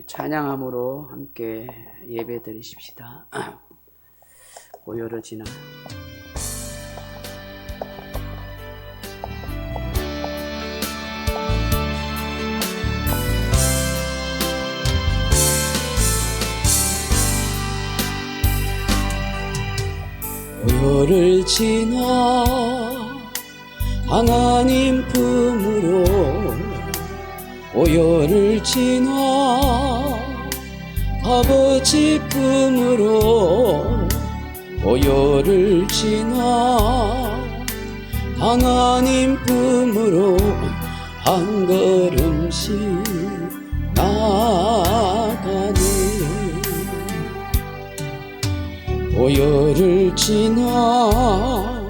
찬양함으로 함께 예배 드리십시다. 고요를 지나 고요를 지나 하나님 품으로 고요를 지나 아버지 품으로 고요를 지나 하나님 품으로 한 걸음씩 나가네. 고요를 지나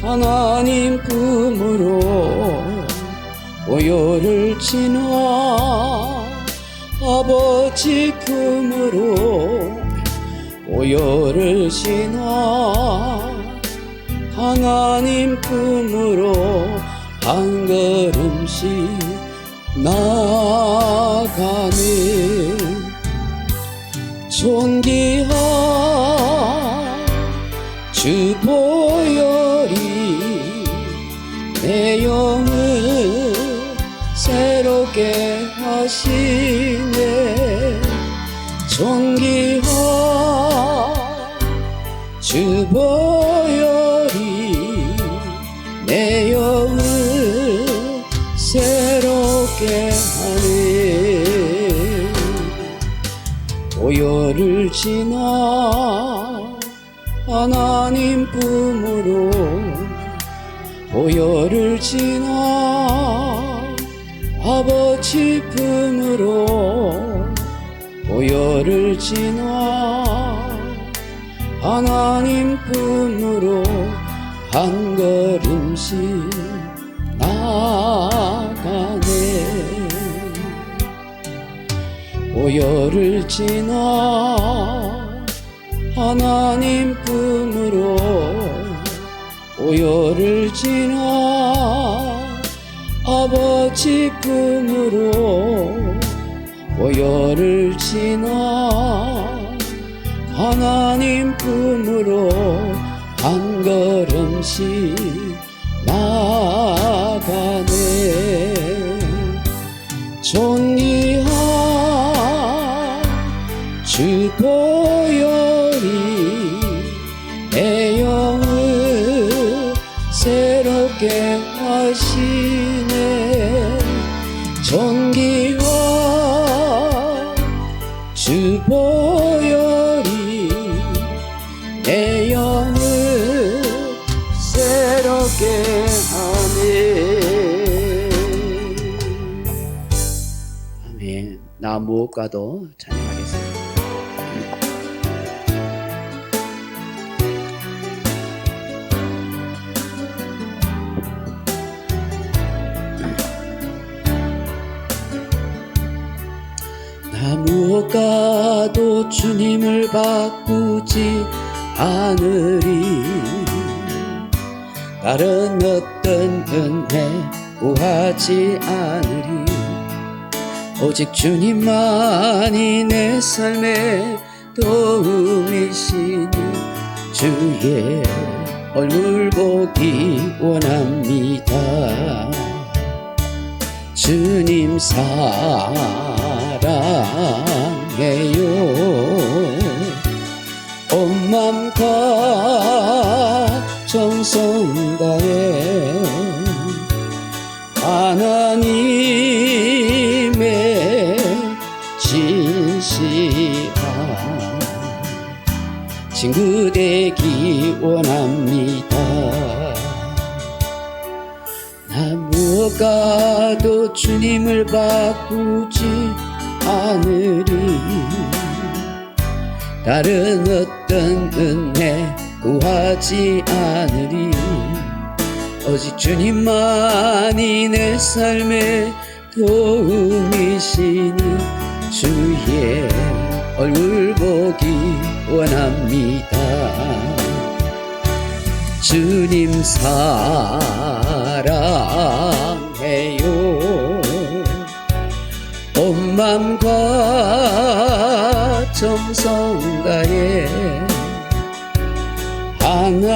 하나님 품으로 고요를 지나 아버지 품으로 고요를 지나 하나님 품으로 한 걸음씩 나가네. 존귀한 주 보혈이 내 영을 새롭게 하시네. 존귀한 주 보혈이 내 영을 새롭게 하네. 고요를 지나 하나님 품으로 고요를 지나 아버지 품으로 고요를 지나 하나님 품으로 한 걸음씩 나가네. 고요를 지나 하나님 품으로 고요를 지나 아버지 품으로 고요를 지나 하나님 품으로 한 걸음씩 나가네. 존귀한 주 보혈이 내 영을 새롭게 하시네. 존귀한 주 보혈이 내 영을 새롭게 하네. 아멘. 나 무엇과도 찬양하겠습니다. 나 무엇과도 주님을 바꾸지 않으리. 다른 어떤 은혜 구하지 않으리. 오직 주님만이 내 삶의 도움이시니 주의 얼굴 보기 원합니다. 주님 사랑해요. 온 맘과 정성 다해 하나님의 진실한 친구 되기 원합니다. 나 무엇과도 주님을 바꾸지 않으리. 다른 어떤 은혜 구하지 않으리. 오직 주님만이 내 삶의 도움이시니 주의 얼굴 보기 원합니다. 주님 사랑해요. 온 맘과 정성 다해 하나님의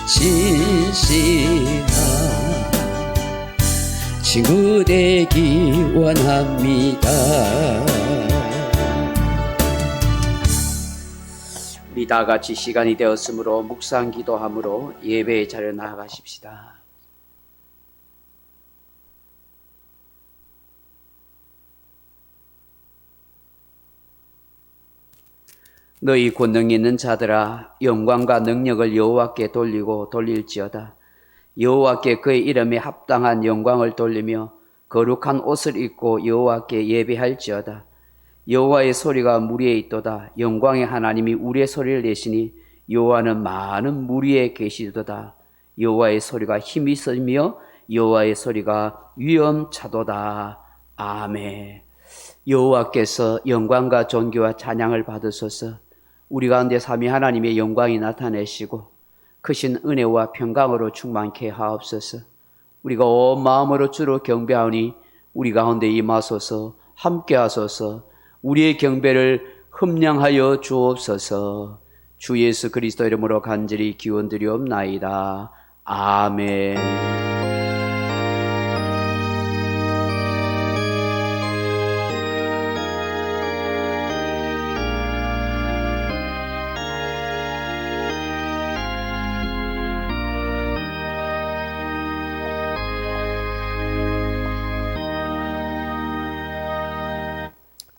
진실한 친구 되기 원합니다. 우리 다 같이 시간이 되었으므로 묵상 기도함으로 예배의 자리에 나아가십시다. 너희 권능 있는 자들아, 영광과 능력을 여호와께 돌리고 돌릴지어다. 여호와께 그의 이름에 합당한 영광을 돌리며 거룩한 옷을 입고 여호와께 예배할지어다. 여호와의 소리가 무리에 있도다. 영광의 하나님이 우리의 소리를 내시니 여호와는 많은 무리에 계시도다. 여호와의 소리가 힘이 있으며 여호와의 소리가 위엄차도다. 아멘. 여호와께서 영광과 존귀와 찬양을 받으소서. 우리 가운데 삼위 하나님의 영광이 나타내시고 크신 은혜와 평강으로 충만케 하옵소서. 우리가 온 마음으로 주를 경배하오니 우리 가운데 임하소서. 함께 하소서. 우리의 경배를 흠량하여 주옵소서. 주 예수 그리스도 이름으로 간절히 기원드리옵나이다. 아멘.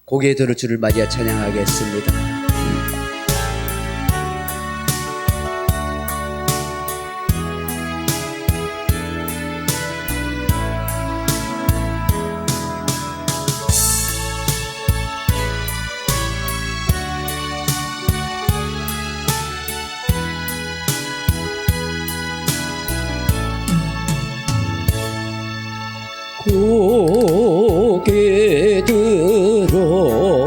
고개 들어 주를 맞이하 찬양하겠습니다. 고개 들어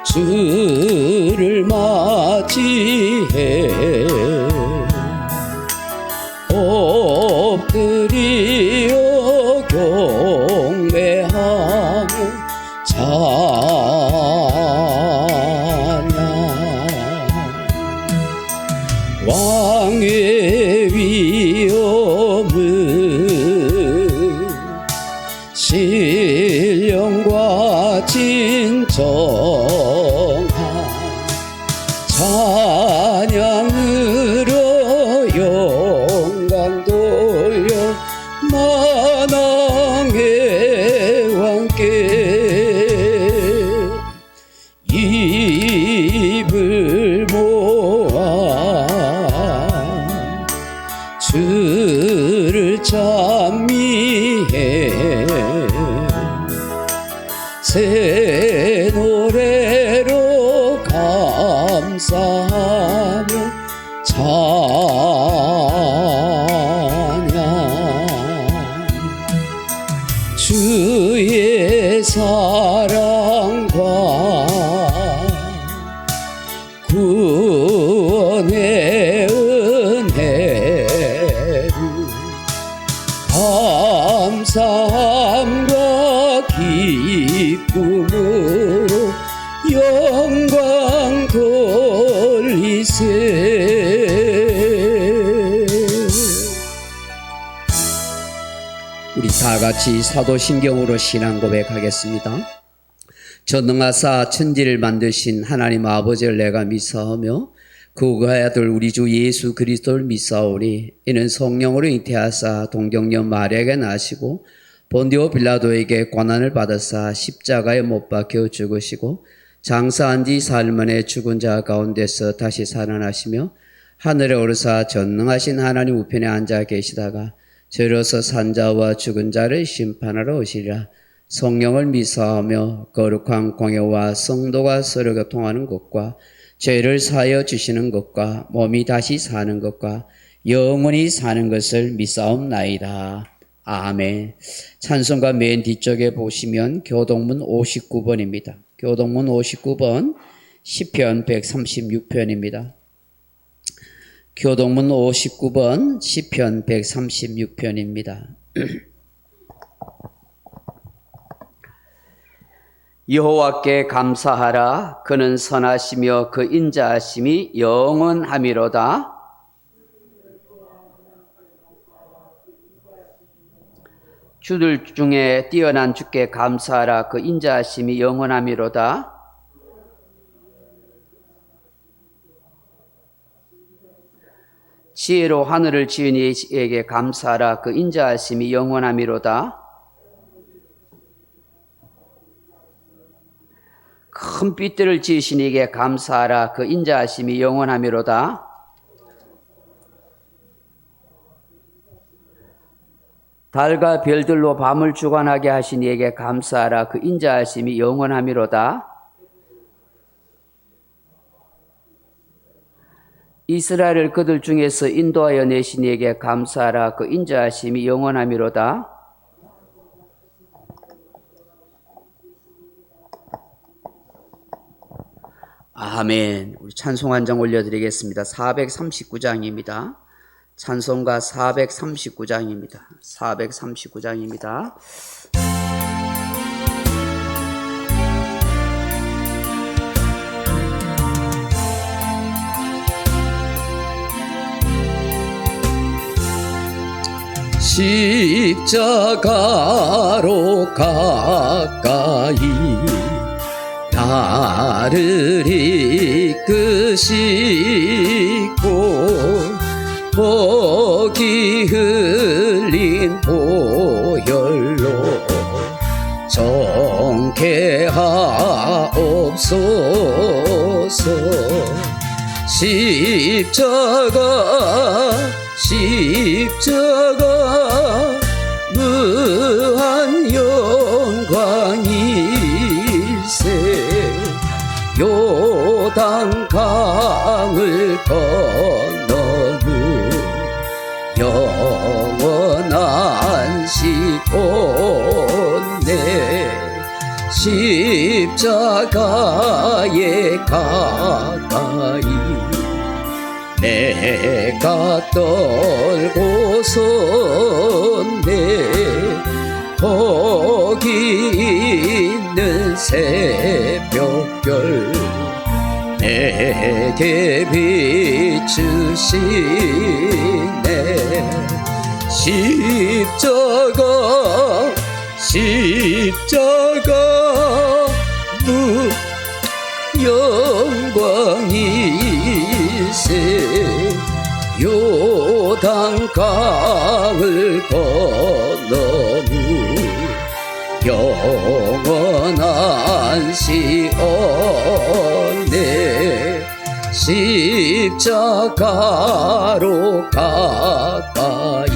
주를 맞이해 엎드려 경배하며 찬양 왕의 위엄을 신령과 진정한 찬양으로 영광 돌려 만왕의 왕께 입을 모아 주를 찬미해 새 노래로 감사하며 찬양 주의 사랑과 구원의 은혜를 감사함과 기쁨으로 영광 돌리세. 우리 다 같이 사도신경으로 신앙 고백하겠습니다. 전능하사 천지를 만드신 하나님 아버지를 내가 믿사오며 그의 아들 우리 주 예수 그리스도를 믿사오니 이는 성령으로 잉태하사 동정녀 마리아에게 나시고 본디오 빌라도에게 고난을 받으사 십자가에 못 박혀 죽으시고 장사한 지 사흘 만에 죽은 자 가운데서 다시 살아나시며 하늘에 오르사 전능하신 하나님 우편에 앉아 계시다가 저로서 산자와 죽은 자를 심판하러 오시리라. 성령을 믿사오며 거룩한 공예와 성도가 서로 교통하는 것과 죄를 사하여 주시는 것과 몸이 다시 사는 것과 영원히 사는 것을 믿사옵나이다. 아멘. 찬송가 맨 뒤쪽에 보시면 교동문 59번입니다. 교동문 59번 시편 136편입니다. 교동문 59번 시편 136편입니다. 여호와께 감사하라. 그는 선하시며 그 인자하심이 영원하미로다. 주들 중에 뛰어난 주께 감사하라. 그 인자하심이 영원하미로다. 지혜로 하늘을 지은 이에게 감사하라. 그 인자하심이 영원하미로다. 큰 빛들을 지으신 이에게 감사하라. 그 인자하심이 영원하미로다. 달과 별들로 밤을 주관하게 하신 이에게 감사하라. 그 인자하심이 영원하미로다. 이스라엘을 그들 중에서 인도하여 내신 이에게 감사하라. 그 인자하심이 영원하미로다. 아멘. 우리 찬송 한 장 올려드리겠습니다. 439장입니다. 찬송가 439장입니다. 439장입니다. 십자가로 가까이 나를 이끄시고 목이 흘린 보혈로 정케하옵소서. 십자가 무한 영광일세. 요단 강을 건너는 영원한 시온네. 십자가에 가까이 내가 떨고섰네. 거기 있는 새벽별 내게 비추시네. 십자가 영광일세. 요단 강을 건너는 영원한 시온네. 십자가로 가까이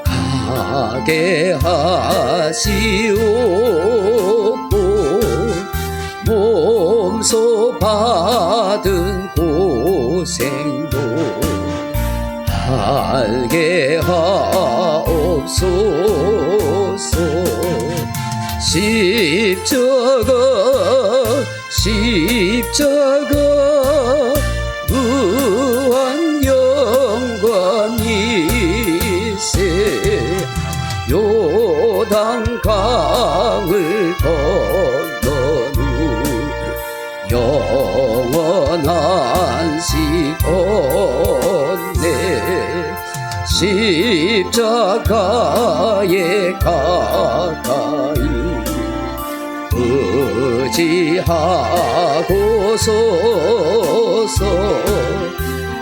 가게 하시옵고 몸소 받은 고생도 알게 하옵소서. 십자가 무한 영광일세. 요단 강을 건너는 영원한 시온네. 십자가에 가까이 의지하고서서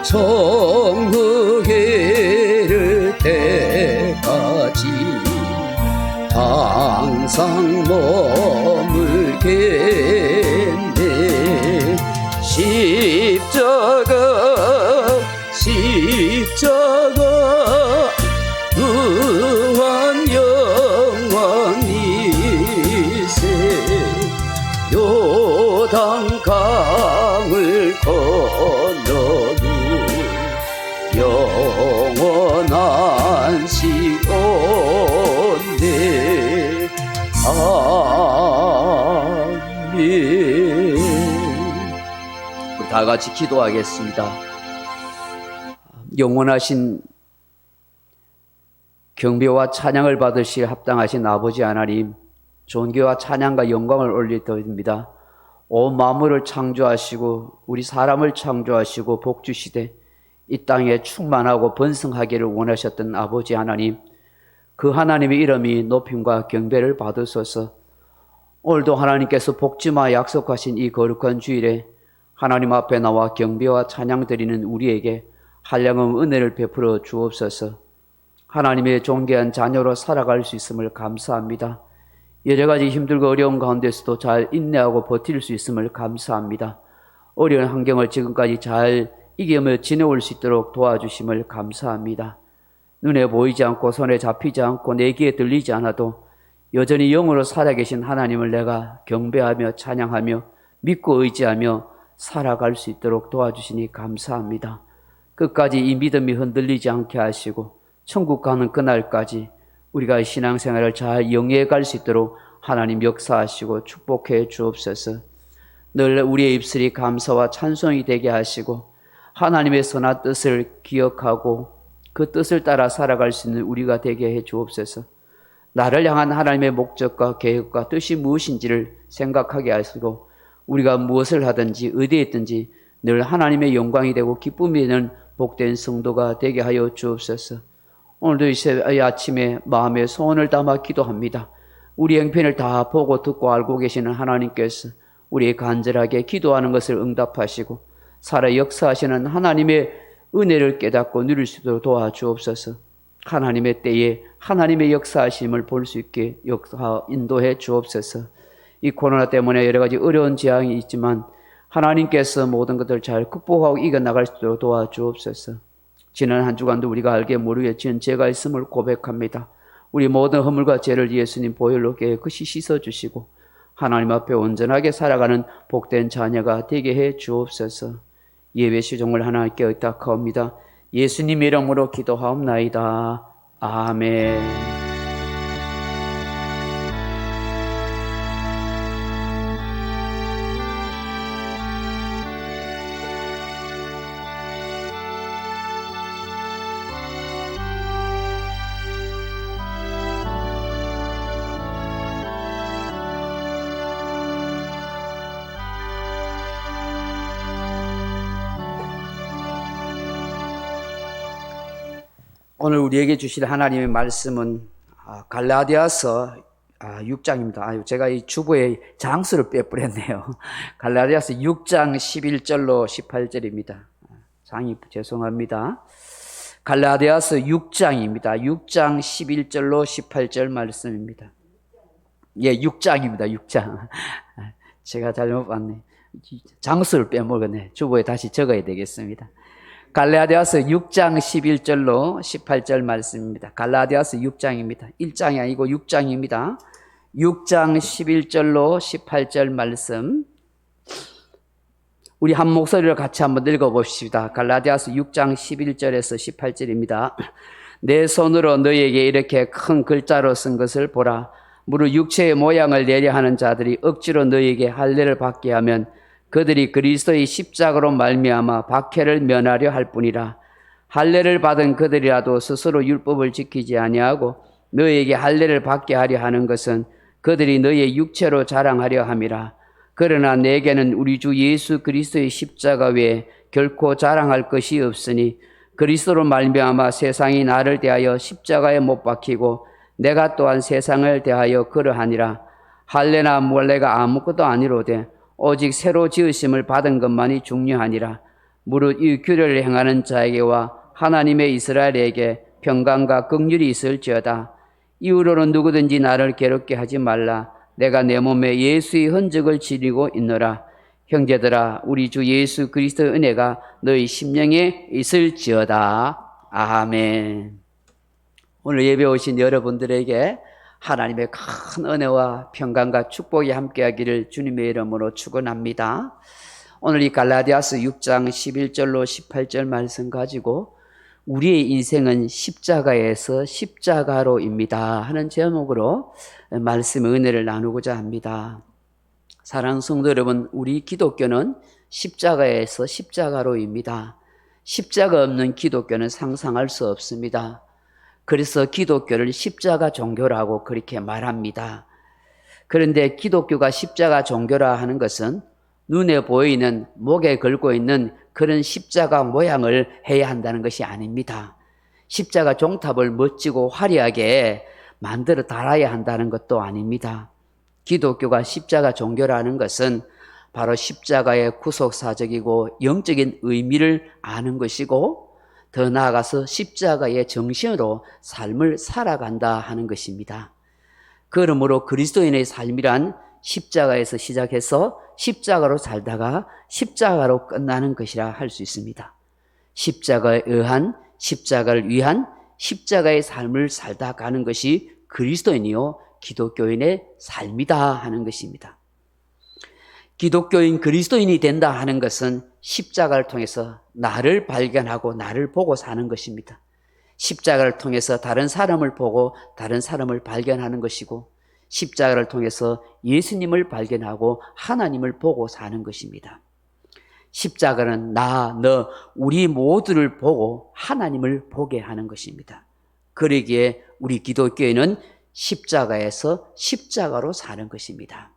천국에 이를 때까지 항상 머물겠네. 십자가 무한 영광일세. 요단 강을 건너는 영원한 시온네. 아멘. 우리 다 같이 기도하겠습니다. 영원하신 경배와 찬양을 받으실 합당하신 아버지 하나님, 존귀와 찬양과 영광을 올리드립니다. 온 만물을 창조하시고 우리 사람을 창조하시고 복주시되 이 땅에 충만하고 번성하기를 원하셨던 아버지 하나님, 그 하나님의 이름이 높임과 경배를 받으소서. 오늘도 하나님께서 복지마 약속하신 이 거룩한 주일에 하나님 앞에 나와 경배와 찬양 드리는 우리에게 한량의 은혜를 베풀어 주옵소서. 하나님의 존귀한 자녀로 살아갈 수 있음을 감사합니다. 여러 가지 힘들고 어려운 가운데서도 잘 인내하고 버틸 수 있음을 감사합니다. 어려운 환경을 지금까지 잘 이기며 지내올 수 있도록 도와주심을 감사합니다. 눈에 보이지 않고 손에 잡히지 않고 내 귀에 들리지 않아도 여전히 영으로 살아계신 하나님을 내가 경배하며 찬양하며 믿고 의지하며 살아갈 수 있도록 도와주시니 감사합니다. 끝까지 이 믿음이 흔들리지 않게 하시고 천국 가는 그날까지 우리가 신앙생활을 잘 영위해 갈 수 있도록 하나님 역사하시고 축복해 주옵소서. 늘 우리의 입술이 감사와 찬송이 되게 하시고 하나님의 선한 뜻을 기억하고 그 뜻을 따라 살아갈 수 있는 우리가 되게 해 주옵소서. 나를 향한 하나님의 목적과 계획과 뜻이 무엇인지를 생각하게 하시고 우리가 무엇을 하든지 어디에 있든지 늘 하나님의 영광이 되고 기쁨이 되는 복된 성도가 되게 하여 주옵소서. 오늘도 이 아침에 마음의 소원을 담아 기도합니다. 우리 형편을 다 보고 듣고 알고 계시는 하나님께서 우리의 간절하게 기도하는 것을 응답하시고 살아 역사하시는 하나님의 은혜를 깨닫고 누릴 수 있도록 도와주옵소서. 하나님의 때에 하나님의 역사하심을 볼 수 있게 인도해 주옵소서. 이 코로나 때문에 여러 가지 어려운 재앙이 있지만 하나님께서 모든 것들을 잘 극복하고 이겨나갈 수 있도록 도와주옵소서. 지난 한 주간도 우리가 알게 모르게 지은 죄가 있음을 고백합니다. 우리 모든 허물과 죄를 예수님 보혈로 깨끗이 씻어주시고 하나님 앞에 온전하게 살아가는 복된 자녀가 되게 해 주옵소서. 예배 시종을 하나님께 의탁하옵니다. 예수님 이름으로 기도하옵나이다. 아멘. 오늘 우리에게 주실 하나님의 말씀은 갈라디아서 6장입니다. 제가 이 주보에 장수를 빼버렸네요. 갈라디아서 6장 11절로 18절입니다. 장이 죄송합니다. 갈라디아서 6장입니다. 6장 11절로 18절 말씀입니다. 예, 6장입니다. 6장. 제가 잘못 봤네. 장수를 빼먹었네. 주보에 다시 적어야 되겠습니다. 갈라디아서 6장 11절로 18절 말씀입니다. 갈라디아서 6장입니다. 1장이 아니고 6장입니다. 6장 11절로 18절 말씀 우리 한 목소리로 같이 한번 읽어봅시다. 갈라디아서 6장 11절에서 18절입니다. 내 손으로 너희에게 이렇게 큰 글자로 쓴 것을 보라. 무릇 육체의 모양을 내려 하는 자들이 억지로 너희에게 할례를 받게 하면 그들이 그리스도의 십자가로 말미암아 박해를 면하려 할 뿐이라. 할례를 받은 그들이라도 스스로 율법을 지키지 아니하고 너희에게 할례를 받게 하려 하는 것은 그들이 너희의 육체로 자랑하려 함이라. 그러나 내게는 우리 주 예수 그리스도의 십자가 외에 결코 자랑할 것이 없으니 그리스도로 말미암아 세상이 나를 대하여 십자가에 못 박히고 내가 또한 세상을 대하여 그러하니라. 할례나 몰례가 아무것도 아니로되 오직 새로 지으심을 받은 것만이 중요하니라. 무릇 이 규례를 행하는 자에게와 하나님의 이스라엘에게 평강과 긍휼이 있을지어다. 이후로는 누구든지 나를 괴롭게 하지 말라. 내가 내 몸에 예수의 흔적을 지니고 있노라. 형제들아, 우리 주 예수 그리스도의 은혜가 너희 심령에 있을지어다. 아멘. 오늘 예배 오신 여러분들에게 하나님의 큰 은혜와 평강과 축복이 함께하기를 주님의 이름으로 축원합니다. 오늘 이 갈라디아서 6장 11절로 18절 말씀 가지고 우리의 인생은 십자가에서 십자가로입니다 하는 제목으로 말씀의 은혜를 나누고자 합니다. 사랑하는 성도 여러분, 우리 기독교는 십자가에서 십자가로입니다. 십자가 없는 기독교는 상상할 수 없습니다. 그래서 기독교를 십자가 종교라고 그렇게 말합니다. 그런데 기독교가 십자가 종교라 하는 것은 눈에 보이는 목에 걸고 있는 그런 십자가 모양을 해야 한다는 것이 아닙니다. 십자가 종탑을 멋지고 화려하게 만들어 달아야 한다는 것도 아닙니다. 기독교가 십자가 종교라는 것은 바로 십자가의 구속사적이고 영적인 의미를 아는 것이고, 더 나아가서 십자가의 정신으로 삶을 살아간다 하는 것입니다. 그러므로 그리스도인의 삶이란 십자가에서 시작해서 십자가로 살다가 십자가로 끝나는 것이라 할 수 있습니다. 십자가에 의한, 십자가를 위한 십자가의 삶을 살다 가는 것이 그리스도인이요 기독교인의 삶이다 하는 것입니다. 기독교인 그리스도인이 된다 하는 것은 십자가를 통해서 나를 발견하고 나를 보고 사는 것입니다. 십자가를 통해서 다른 사람을 보고 다른 사람을 발견하는 것이고, 십자가를 통해서 예수님을 발견하고 하나님을 보고 사는 것입니다. 십자가는 나, 너, 우리 모두를 보고 하나님을 보게 하는 것입니다. 그러기에 우리 기독교인은 십자가에서 십자가로 사는 것입니다.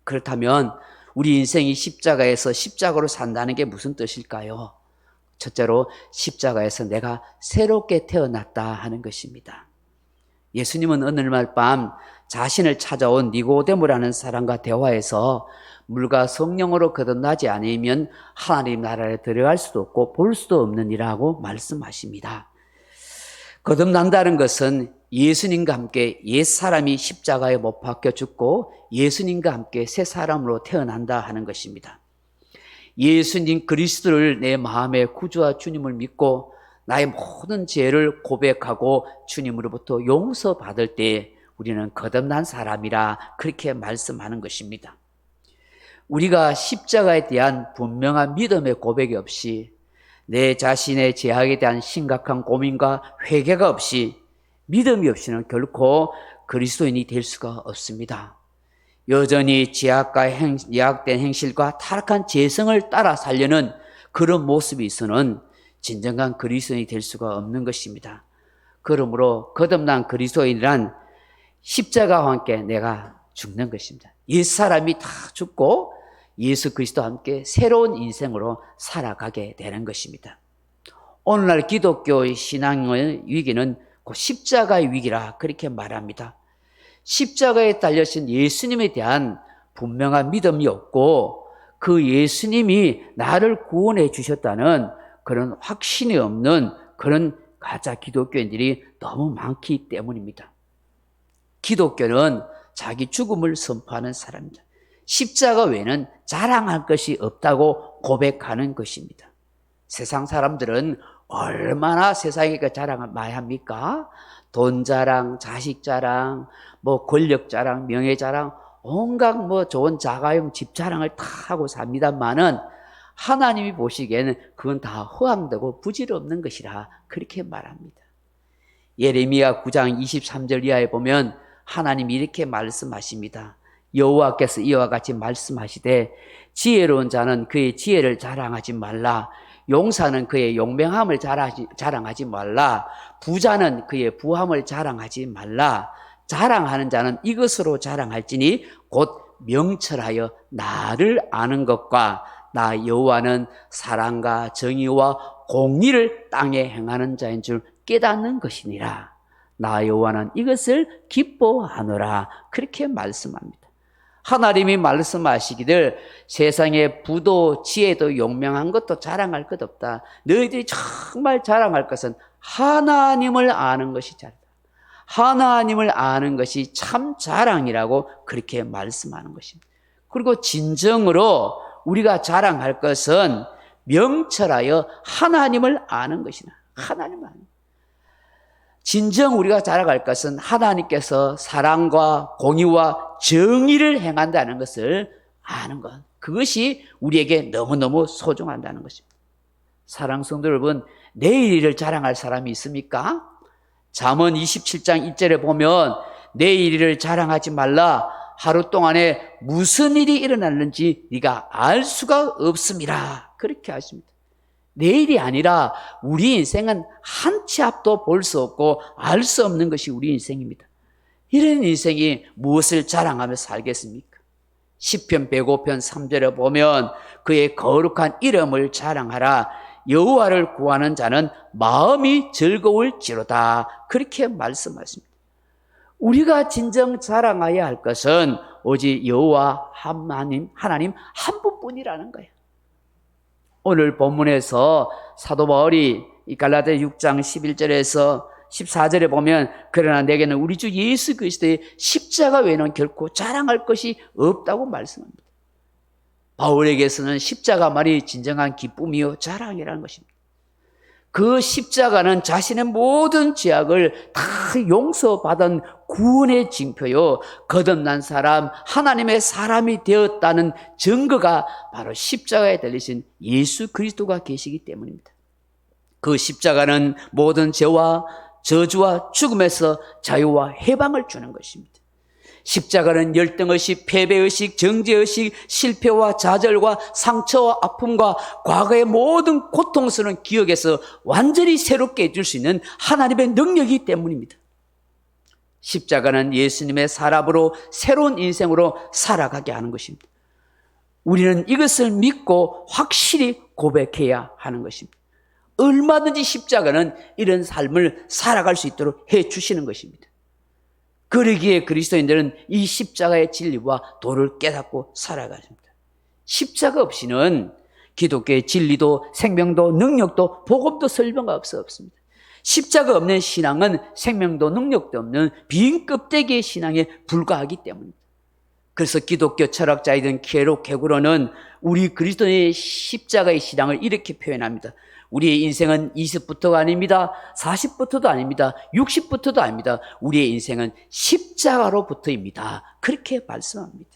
그렇다면 우리 인생이 십자가에서 십자가로 산다는 게 무슨 뜻일까요? 첫째로 십자가에서 내가 새롭게 태어났다 하는 것입니다. 예수님은 어느 날 밤 자신을 찾아온 니고데모라는 사람과 대화해서 물과 성령으로 거듭나지 않으면 하나님 나라에 들어갈 수도 없고 볼 수도 없는 이라고 말씀하십니다. 거듭난다는 것은 예수님과 함께 옛사람이 십자가에 못 박혀 죽고 예수님과 함께 새 사람으로 태어난다 하는 것입니다. 예수님 그리스도를 내 마음의 구주와 주님을 믿고 나의 모든 죄를 고백하고 주님으로부터 용서받을 때 우리는 거듭난 사람이라 그렇게 말씀하는 것입니다. 우리가 십자가에 대한 분명한 믿음의 고백이 없이, 내 자신의 죄악에 대한 심각한 고민과 회개가 없이, 믿음이 없이는 결코 그리스도인이 될 수가 없습니다. 여전히 죄악과 죄악된 행실과 타락한 죄성을 따라 살려는 그런 모습이 있어는 진정한 그리스도인이 될 수가 없는 것입니다. 그러므로 거듭난 그리스도인이란 십자가와 함께 내가 죽는 것입니다. 옛사람이 다 죽고 예수 그리스도와 함께 새로운 인생으로 살아가게 되는 것입니다. 오늘날 기독교의 신앙의 위기는 곧 십자가의 위기라 그렇게 말합니다. 십자가에 달려신 예수님에 대한 분명한 믿음이 없고 그 예수님이 나를 구원해 주셨다는 그런 확신이 없는 그런 가짜 기독교인들이 너무 많기 때문입니다. 기독교는 자기 죽음을 선포하는 사람입니다. 십자가 외에는 자랑할 것이 없다고 고백하는 것입니다. 세상 사람들은 얼마나 세상에 자랑을 많이 합니까? 돈 자랑, 자식 자랑, 권력 자랑, 명예 자랑, 온갖 좋은 자가용 집 자랑을 다 하고 삽니다만은 하나님이 보시기에는 그건 다 허황되고 부질없는 것이라 그렇게 말합니다. 예레미야 9장 23절 이하에 보면 하나님이 이렇게 말씀하십니다. 여호와께서 이와 같이 말씀하시되 지혜로운 자는 그의 지혜를 자랑하지 말라. 용사는 그의 용맹함을 자랑하지 말라. 부자는 그의 부함을 자랑하지 말라. 자랑하는 자는 이것으로 자랑할지니 곧 명철하여 나를 아는 것과 나 여호와는 사랑과 정의와 공의를 땅에 행하는 자인 줄 깨닫는 것이니라. 나 여호와는 이것을 기뻐하노라. 그렇게 말씀합니다. 하나님이 말씀하시기를 세상에 부도 지혜도 용맹한 것도 자랑할 것 없다. 너희들이 정말 자랑할 것은 하나님을 아는 것이 자랑이다. 하나님을 아는 것이 참 자랑이라고 그렇게 말씀하는 것입니다. 그리고 진정으로 우리가 자랑할 것은 명철하여 하나님을 아는 것이다. 하나님을 아는 것. 진정 우리가 자랑할 것은 하나님께서 사랑과 공의와 정의를 행한다는 것을 아는 것. 그것이 우리에게 너무너무 소중하다는 것입니다. 사랑하는 성도 여러분, 내일 일을 자랑할 사람이 있습니까? 잠언 27장 1절에 보면 내일 일을 자랑하지 말라. 하루 동안에 무슨 일이 일어났는지 네가 알 수가 없음이라. 그렇게 하십니다. 내일이 아니라 우리 인생은 한 치 앞도 볼 수 없고 알 수 없는 것이 우리 인생입니다. 이런 인생이 무엇을 자랑하며 살겠습니까? 시편 105편 3절에 보면 그의 거룩한 이름을 자랑하라. 여호와를 구하는 자는 마음이 즐거울지로다. 그렇게 말씀하십니다. 우리가 진정 자랑해야 할 것은 오직 여호와 하나님 한 분뿐이라는 거예요. 오늘 본문에서 사도 바울이 이 갈라디아 6장 11절에서 14절에 보면 그러나 내게는 우리 주 예수 그리스도의 십자가 외에는 결코 자랑할 것이 없다고 말씀합니다. 바울에게서는 십자가만이 진정한 기쁨이요 자랑이라는 것입니다. 그 십자가는 자신의 모든 죄악을 다 용서받은 구원의 징표요, 거듭난 사람, 하나님의 사람이 되었다는 증거가 바로 십자가에 달리신 예수 그리스도가 계시기 때문입니다. 그 십자가는 모든 죄와 저주와 죽음에서 자유와 해방을 주는 것입니다. 십자가는 열등의식, 패배의식, 정죄의식, 실패와 좌절과 상처와 아픔과 과거의 모든 고통스러운 기억에서 완전히 새롭게 해줄 수 있는 하나님의 능력이기 때문입니다. 십자가는 예수님의 사람으로 새로운 인생으로 살아가게 하는 것입니다. 우리는 이것을 믿고 확실히 고백해야 하는 것입니다. 얼마든지 십자가는 이런 삶을 살아갈 수 있도록 해주시는 것입니다. 그러기에 그리스도인들은 이 십자가의 진리와 도를 깨닫고 살아가십니다. 십자가 없이는 기독교의 진리도 생명도 능력도 복음도 설명가 없습니다. 십자가 없는 신앙은 생명도 능력도 없는 빈 껍데기의 신앙에 불과하기 때문입니다. 그래서 기독교 철학자이던 케로 개구로는 우리 그리스도의 십자가의 신앙을 이렇게 표현합니다. 우리의 인생은 20부터가 아닙니다. 40부터도 아닙니다. 60부터도 아닙니다. 우리의 인생은 십자가로부터입니다. 그렇게 말씀합니다.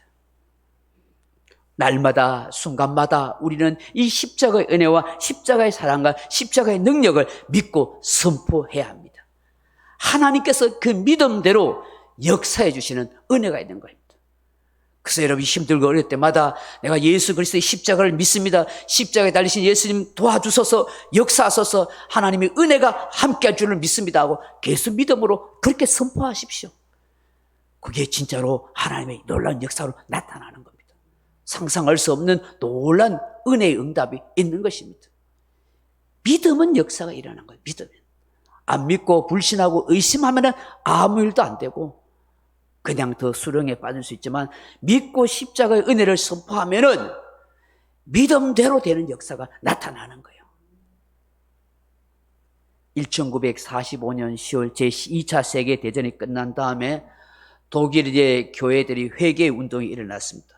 날마다 순간마다 우리는 이 십자가의 은혜와 십자가의 사랑과 십자가의 능력을 믿고 선포해야 합니다. 하나님께서 그 믿음대로 역사해 주시는 은혜가 있는 거예요. 그래서 여러분이 힘들고 어려울 때마다 내가 예수 그리스도의 십자가를 믿습니다. 십자가에 달리신 예수님 도와주소서, 역사하소서, 하나님의 은혜가 함께할 줄을 믿습니다 하고 계속 믿음으로 그렇게 선포하십시오. 그게 진짜로 하나님의 놀라운 역사로 나타나는 겁니다. 상상할 수 없는 놀라운 은혜의 응답이 있는 것입니다. 믿음은 역사가 일어나는 거예요. 믿으면. 안 믿고 불신하고 의심하면 아무 일도 안 되고 그냥 더 수렁에 빠질 수 있지만 믿고 십자가의 은혜를 선포하면은 믿음대로 되는 역사가 나타나는 거예요. 1945년 10월 제2차 세계대전이 끝난 다음에 독일의 교회들이 회개 운동이 일어났습니다.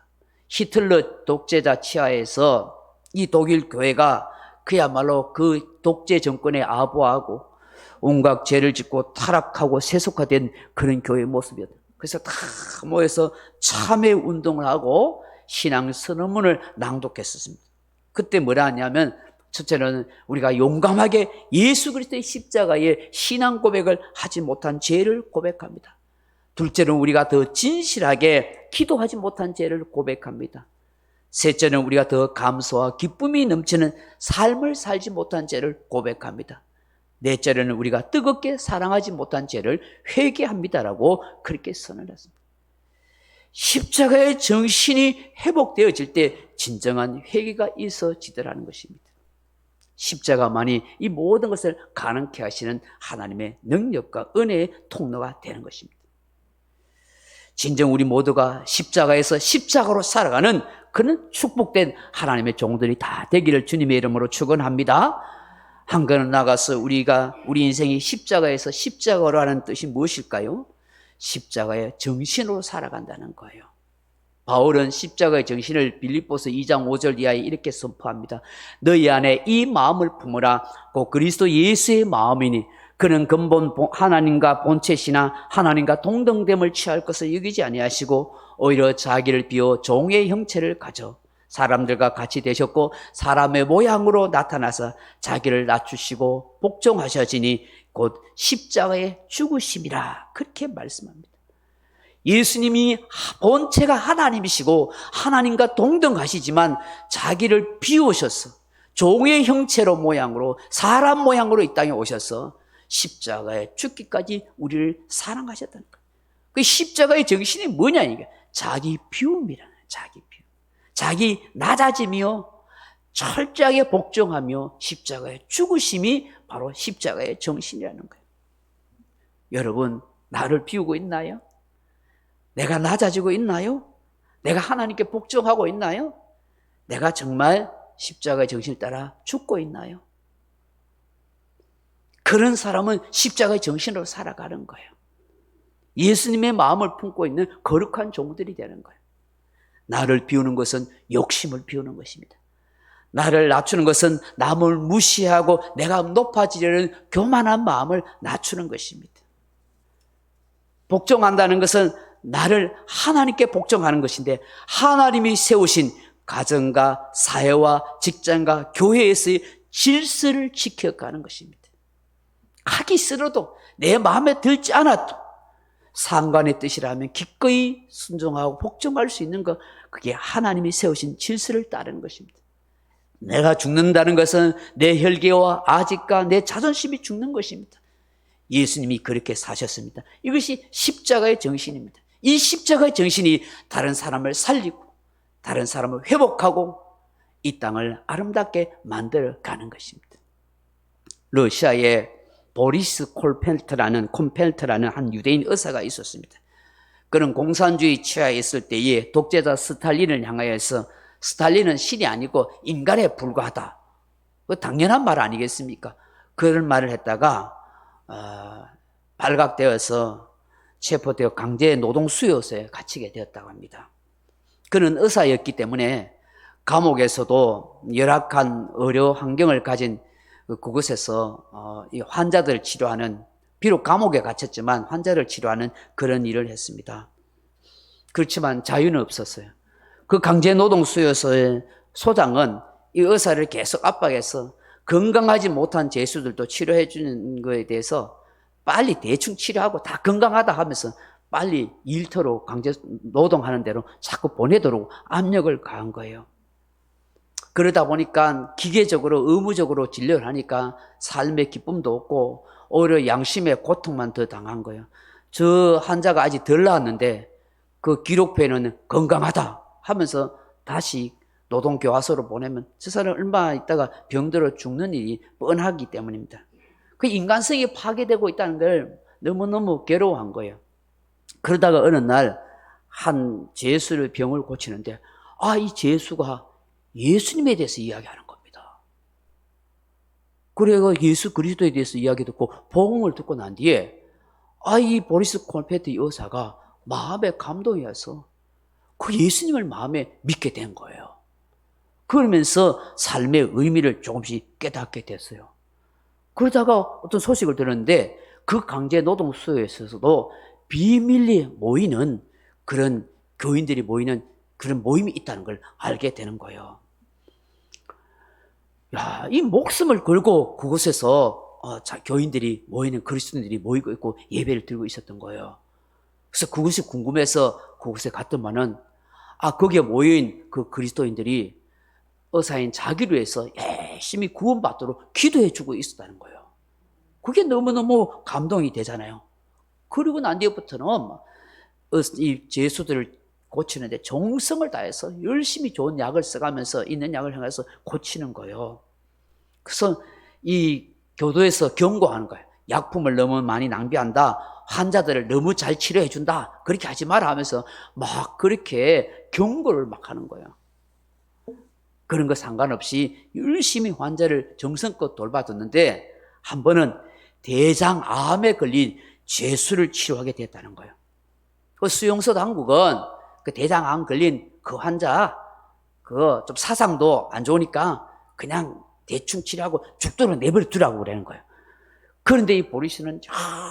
히틀러 독재자 치하에서 이 독일 교회가 그야말로 그 독재 정권에 아부하고 온갖 죄를 짓고 타락하고 세속화된 그런 교회의 모습이었다. 그래서 다 모여서 참회 운동을 하고 신앙 선언문을 낭독했었습니다. 그때 뭐라 하냐면 첫째는 우리가 용감하게 예수 그리스도의 십자가에 신앙 고백을 하지 못한 죄를 고백합니다. 둘째는 우리가 더 진실하게 기도하지 못한 죄를 고백합니다. 셋째는 우리가 더 감사와 기쁨이 넘치는 삶을 살지 못한 죄를 고백합니다. 넷째로는 우리가 뜨겁게 사랑하지 못한 죄를 회개합니다라고 그렇게 선언했습니다. 십자가의 정신이 회복되어질 때 진정한 회개가 있어지더라는 것입니다. 십자가만이 이 모든 것을 가능케 하시는 하나님의 능력과 은혜의 통로가 되는 것입니다. 진정 우리 모두가 십자가에서 십자가로 살아가는 그런 축복된 하나님의 종들이 다 되기를 주님의 이름으로 축원합니다. 한 걸음 나가서 우리 인생이 십자가에서 십자가로 하는 뜻이 무엇일까요? 십자가의 정신으로 살아간다는 거예요. 바울은 십자가의 정신을 빌립보서 2장 5절 이하에 이렇게 선포합니다. 너희 안에 이 마음을 품으라. 곧 그리스도 예수의 마음이니 그는 근본 하나님과 본체시나 하나님과 동등됨을 취할 것을 여기지 아니하시고 오히려 자기를 비워 종의 형체를 가져 사람들과 같이 되셨고 사람의 모양으로 나타나서 자기를 낮추시고 복종하셔지니 곧 십자가에 죽으심이라 그렇게 말씀합니다. 예수님이 본체가 하나님이시고 하나님과 동등하시지만 자기를 비우셔서 종의 형체로 모양으로 사람 모양으로 이 땅에 오셔서 십자가에 죽기까지 우리를 사랑하셨다는 거예요. 그 십자가의 정신이 뭐냐 이게 자기 비움이라는 자기 비움. 자기 낮아지며 철저하게 복종하며 십자가의 죽으심이 바로 십자가의 정신이라는 거예요. 여러분 나를 비우고 있나요? 내가 낮아지고 있나요? 내가 하나님께 복종하고 있나요? 내가 정말 십자가의 정신을 따라 죽고 있나요? 그런 사람은 십자가의 정신으로 살아가는 거예요. 예수님의 마음을 품고 있는 거룩한 종들이 되는 거예요. 나를 비우는 것은 욕심을 비우는 것입니다. 나를 낮추는 것은 남을 무시하고 내가 높아지려는 교만한 마음을 낮추는 것입니다. 복종한다는 것은 나를 하나님께 복종하는 것인데 하나님이 세우신 가정과 사회와 직장과 교회에서의 질서를 지켜가는 것입니다. 하기 싫어도 내 마음에 들지 않아도 상관의 뜻이라면 기꺼이 순종하고 복종할 수 있는 것, 그게 하나님이 세우신 질서를 따르는 것입니다. 내가 죽는다는 것은 내 혈기와 아직과 내 자존심이 죽는 것입니다. 예수님이 그렇게 사셨습니다. 이것이 십자가의 정신입니다. 이 십자가의 정신이 다른 사람을 살리고 다른 사람을 회복하고 이 땅을 아름답게 만들어가는 것입니다. 러시아에 보리스 콤펠트라는 한 유대인 의사가 있었습니다. 그는 공산주의 치하에 있을 때에 독재자 스탈린을 향하여서 스탈린은 신이 아니고 인간에 불과하다. 당연한 말 아니겠습니까? 그런 말을 했다가 발각되어서 체포되어 강제 노동 수요소에 갇히게 되었다고 합니다. 그는 의사였기 때문에 감옥에서도 열악한 의료 환경을 가진 그곳에서 이 환자들 치료하는, 비록 감옥에 갇혔지만 환자를 치료하는 그런 일을 했습니다. 그렇지만 자유는 없었어요. 그 강제노동 수요소의 소장은 이 의사를 계속 압박해서 건강하지 못한 죄수들도 치료해 주는 것에 대해서 빨리 대충 치료하고 다 건강하다 하면서 빨리 일터로 강제 노동하는 대로 자꾸 보내도록 압력을 가한 거예요. 그러다 보니까 기계적으로 의무적으로 진료를 하니까 삶의 기쁨도 없고 오히려 양심의 고통만 더 당한 거예요. 저 환자가 아직 덜 나았는데 그 기록표에는 건강하다 하면서 다시 노동교화소로 보내면 저 사람 얼마 있다가 병들어 죽는 일이 뻔하기 때문입니다. 그 인간성이 파괴되고 있다는 걸 너무너무 괴로워한 거예요. 그러다가 어느 날 한 죄수를 병을 고치는데 이 죄수가 예수님에 대해서 이야기하는 겁니다. 그래서 예수 그리스도에 대해서 이야기 듣고 복음을 듣고 난 뒤에 이 보리스 콜페트 의사가 마음에 감동이 와서 그 예수님을 마음에 믿게 된 거예요. 그러면서 삶의 의미를 조금씩 깨닫게 됐어요. 그러다가 어떤 소식을 들었는데 그 강제 노동 수요에서도 비밀리에 모이는 그런 교인들이 모이는 그런 모임이 있다는 걸 알게 되는 거예요. 이 목숨을 걸고 그곳에서 교인들이 모이는 그리스도인들이 모이고 있고 예배를 드리고 있었던 거예요. 그래서 그것이 궁금해서 그곳에 갔더만은 거기에 모인 그 그리스도인들이 의사인 자기를 위해서 열심히 구원받도록 기도해주고 있었다는 거예요. 그게 너무너무 감동이 되잖아요. 그리고 난 뒤부터는 이 죄수들을 고치는데 정성을 다해서 열심히 좋은 약을 써가면서 있는 약을 향해서 고치는 거예요. 그래서 이 교도에서 경고하는 거예요. 약품을 너무 많이 낭비한다. 환자들을 너무 잘 치료해준다. 그렇게 하지 마라 하면서 막 그렇게 경고를 막 하는 거예요. 그런 거 상관없이 열심히 환자를 정성껏 돌봐줬는데 한 번은 대장암에 걸린 죄수를 치료하게 됐다는 거예요. 그 수용소 당국은 그 대장암 걸린 그 환자 그 좀 사상도 안 좋으니까 그냥 대충 치료하고 죽도록 내버려 두라고 그러는 거예요. 그런데 이 보리스는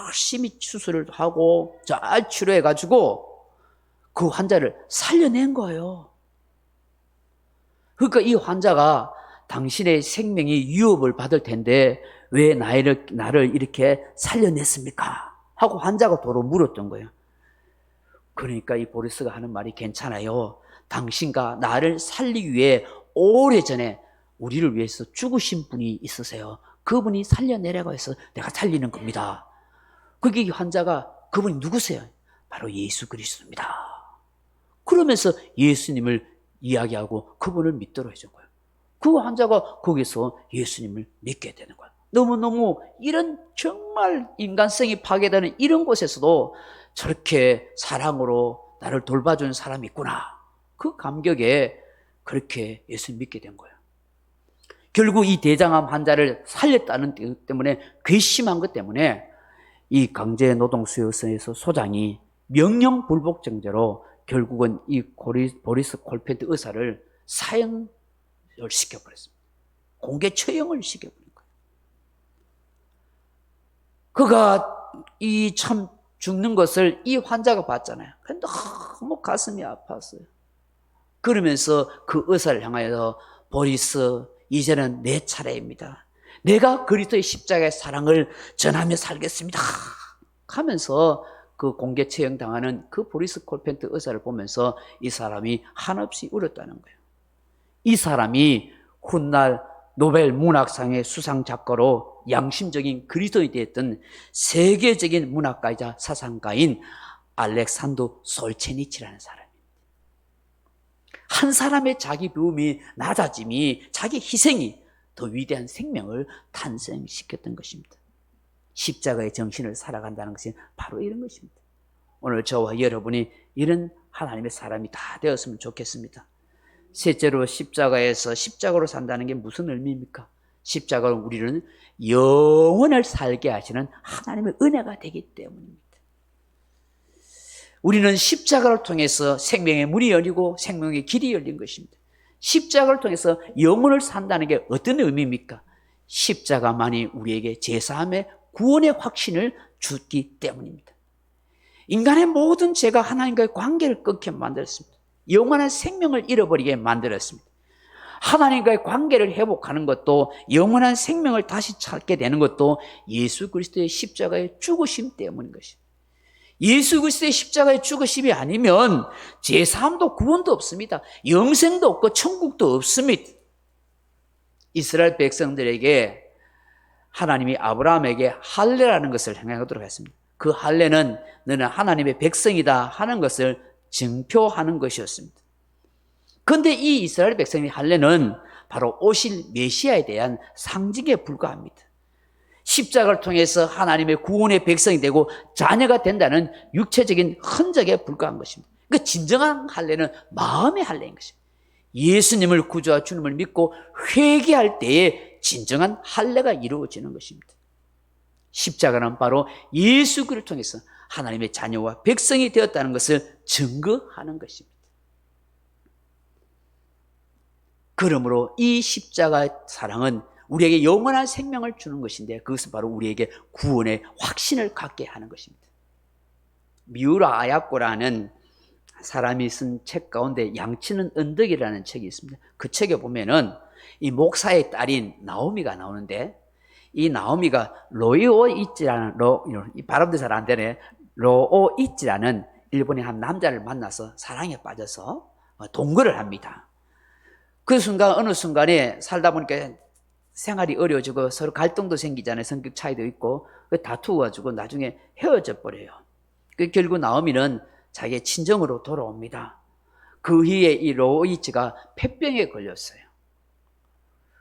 열심히 수술을 하고 잘 치료해가지고 그 환자를 살려낸 거예요. 그러니까 이 환자가 당신의 생명이 위협을 받을 텐데 왜 나를 이렇게 살려냈습니까? 하고 환자가 도로 물었던 거예요. 그러니까 이 보리스가 하는 말이 괜찮아요. 당신과 나를 살리기 위해 오래전에 우리를 위해서 죽으신 분이 있으세요. 그분이 살려내라고 해서 내가 살리는 겁니다. 거기 환자가 그분이 누구세요? 바로 예수 그리스도입니다. 그러면서 예수님을 이야기하고 그분을 믿도록 해준 거예요. 그 환자가 거기서 예수님을 믿게 되는 거예요. 너무너무 이런 정말 인간성이 파괴되는 이런 곳에서도 저렇게 사랑으로 나를 돌봐주는 사람이 있구나. 그 감격에 그렇게 예수 믿게 된 거예요. 결국 이 대장암 환자를 살렸다는 것 때문에, 괘씸한 것 때문에 이 강제노동수요소에서 소장이 명령불복정죄로 결국은 이 보리스 콜펜트 의사를 사형을 시켜버렸습니다. 공개 처형을 시켜버린 거예요. 그가 이 참 죽는 것을 이 환자가 봤잖아요. 근데 너무 가슴이 아팠어요. 그러면서 그 의사를 향하여 보리스, 이제는 내 차례입니다. 내가 그리스도의 십자가의 사랑을 전하며 살겠습니다 하면서 그 공개 처형당하는 그 보리스 콜펜트 의사를 보면서 이 사람이 한없이 울었다는 거예요. 이 사람이 훗날 노벨 문학상의 수상 작가로 양심적인 그리스도인이 되었던 세계적인 문학가이자 사상가인 알렉산더 솔제니치라는 사람입니다. 한 사람의 자기 배움이 낮아짐이, 자기 희생이 더 위대한 생명을 탄생시켰던 것입니다. 십자가의 정신을 살아간다는 것은 바로 이런 것입니다. 오늘 저와 여러분이 이런 하나님의 사람이 다 되었으면 좋겠습니다. 셋째로, 십자가에서 십자가로 산다는 게 무슨 의미입니까? 십자가는 우리는 영원을 살게 하시는 하나님의 은혜가 되기 때문입니다. 우리는 십자가를 통해서 생명의 문이 열리고 생명의 길이 열린 것입니다. 십자가를 통해서 영원을 산다는 게 어떤 의미입니까? 십자가만이 우리에게 제사함의 구원의 확신을 주기 때문입니다. 인간의 모든 죄가 하나님과의 관계를 끊게 만들었습니다. 영원한 생명을 잃어버리게 만들었습니다. 하나님과의 관계를 회복하는 것도, 영원한 생명을 다시 찾게 되는 것도 예수 그리스도의 십자가의 죽으심 때문인 것입니다. 예수 그리스도의 십자가의 죽으심이 아니면 제사함도 구원도 없습니다. 영생도 없고 천국도 없습니다. 이스라엘 백성들에게 하나님이 아브라함에게 할례라는 것을 행하도록 했습니다. 그 할례는 너는 하나님의 백성이다 하는 것을 증표하는 것이었습니다. 그런데 이 이스라엘 백성의 할례는 바로 오실 메시아에 대한 상징에 불과합니다. 십자가를 통해서 하나님의 구원의 백성이 되고 자녀가 된다는 육체적인 흔적에 불과한 것입니다. 그 진정한 할례는 마음의 할례인 것입니다. 예수님을 구주와 주님을 믿고 회개할 때에 진정한 할례가 이루어지는 것입니다. 십자가는 바로 예수 그리스도를 통해서 하나님의 자녀와 백성이 되었다는 것을 증거하는 것입니다. 그러므로 이 십자가의 사랑은 우리에게 영원한 생명을 주는 것인데, 그것은 바로 우리에게 구원의 확신을 갖게 하는 것입니다. 미우라 아야코라는 사람이 쓴 책 가운데 양치는 언덕이라는 책이 있습니다. 그 책에 보면은 이 목사의 딸인 나오미가 나오는데, 이 나오미가 로이오이치라는, 이 발음도 잘 안 되네, 로오이치라는 일본의 한 남자를 만나서 사랑에 빠져서 동거를 합니다. 그 순간, 어느 순간에 살다 보니까 생활이 어려워지고 서로 갈등도 생기잖아요. 성격 차이도 있고 다투어가지고 나중에 헤어져 버려요. 결국 나오미는 자기의 친정으로 돌아옵니다. 그 후에 이 로이치가 폐병에 걸렸어요.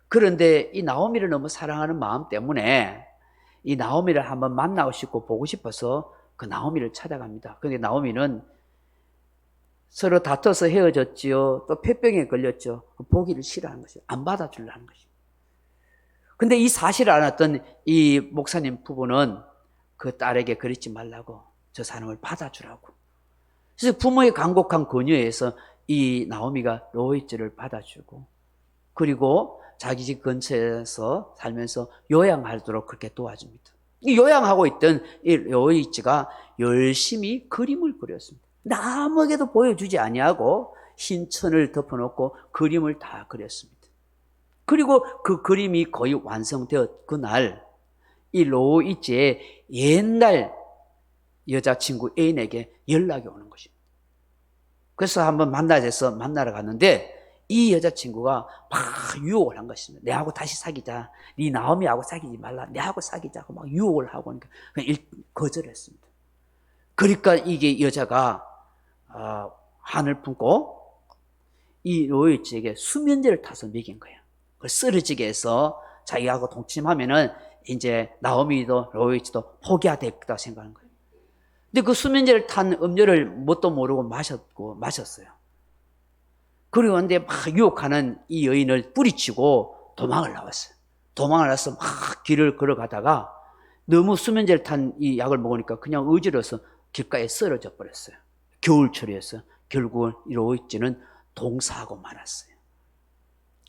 그런데 이 나오미를 너무 사랑하는 마음 때문에 이 나오미를 한번 만나고 싶고 보고 싶어서 그 나오미를 찾아갑니다. 그런데 나오미는 서로 다퉈서 헤어졌지요. 또 폐병에 걸렸죠. 보기를 싫어하는 것이죠. 안 받아주려는 것이죠. 근데 이 사실을 알았던 이 목사님 부부는 그 딸에게 그러지 말라고, 저 사람을 받아주라고. 그래서 부모의 간곡한 권유에서 이 나오미가 로이치를 받아주고, 그리고 자기 집 근처에서 살면서 요양하도록 그렇게 도와줍니다. 이 요양하고 있던 이 로이치가 열심히 그림을 그렸습니다. 남에게도 보여주지 아니하고 흰 천을 덮어놓고 그림을 다 그렸습니다. 그리고 그 그림이 거의 완성되었 그날, 이 로이치의 옛날 여자친구 애인에게 연락이 오는 것입니다. 그래서 한번 만나러 갔는데, 이 여자친구가 막 유혹을 한 것입니다. 내하고 다시 사귀자. 네 나오미하고 사귀지 말라. 내하고 사귀자고 막 유혹을 하고 하니까 그냥 거절했습니다. 그러니까 이게 여자가 한을 품고 이 로이츠에게 수면제를 타서 먹인 거예요. 그걸 쓰러지게 해서 자기하고 동침하면은 이제 나오미도 로이츠도 포기하겠다 생각하는 거예요. 근데 그 수면제를 탄 음료를 뭣도 모르고 마셨어요. 그리고 근데 막 유혹하는 이 여인을 뿌리치고 도망을 나왔어요. 도망을 나서 막 길을 걸어가다가 너무 수면제를 탄 이 약을 먹으니까 그냥 어지러워서 길가에 쓰러져 버렸어요. 겨울철이었어요. 결국은 이 로이츠는 동사하고 말았어요.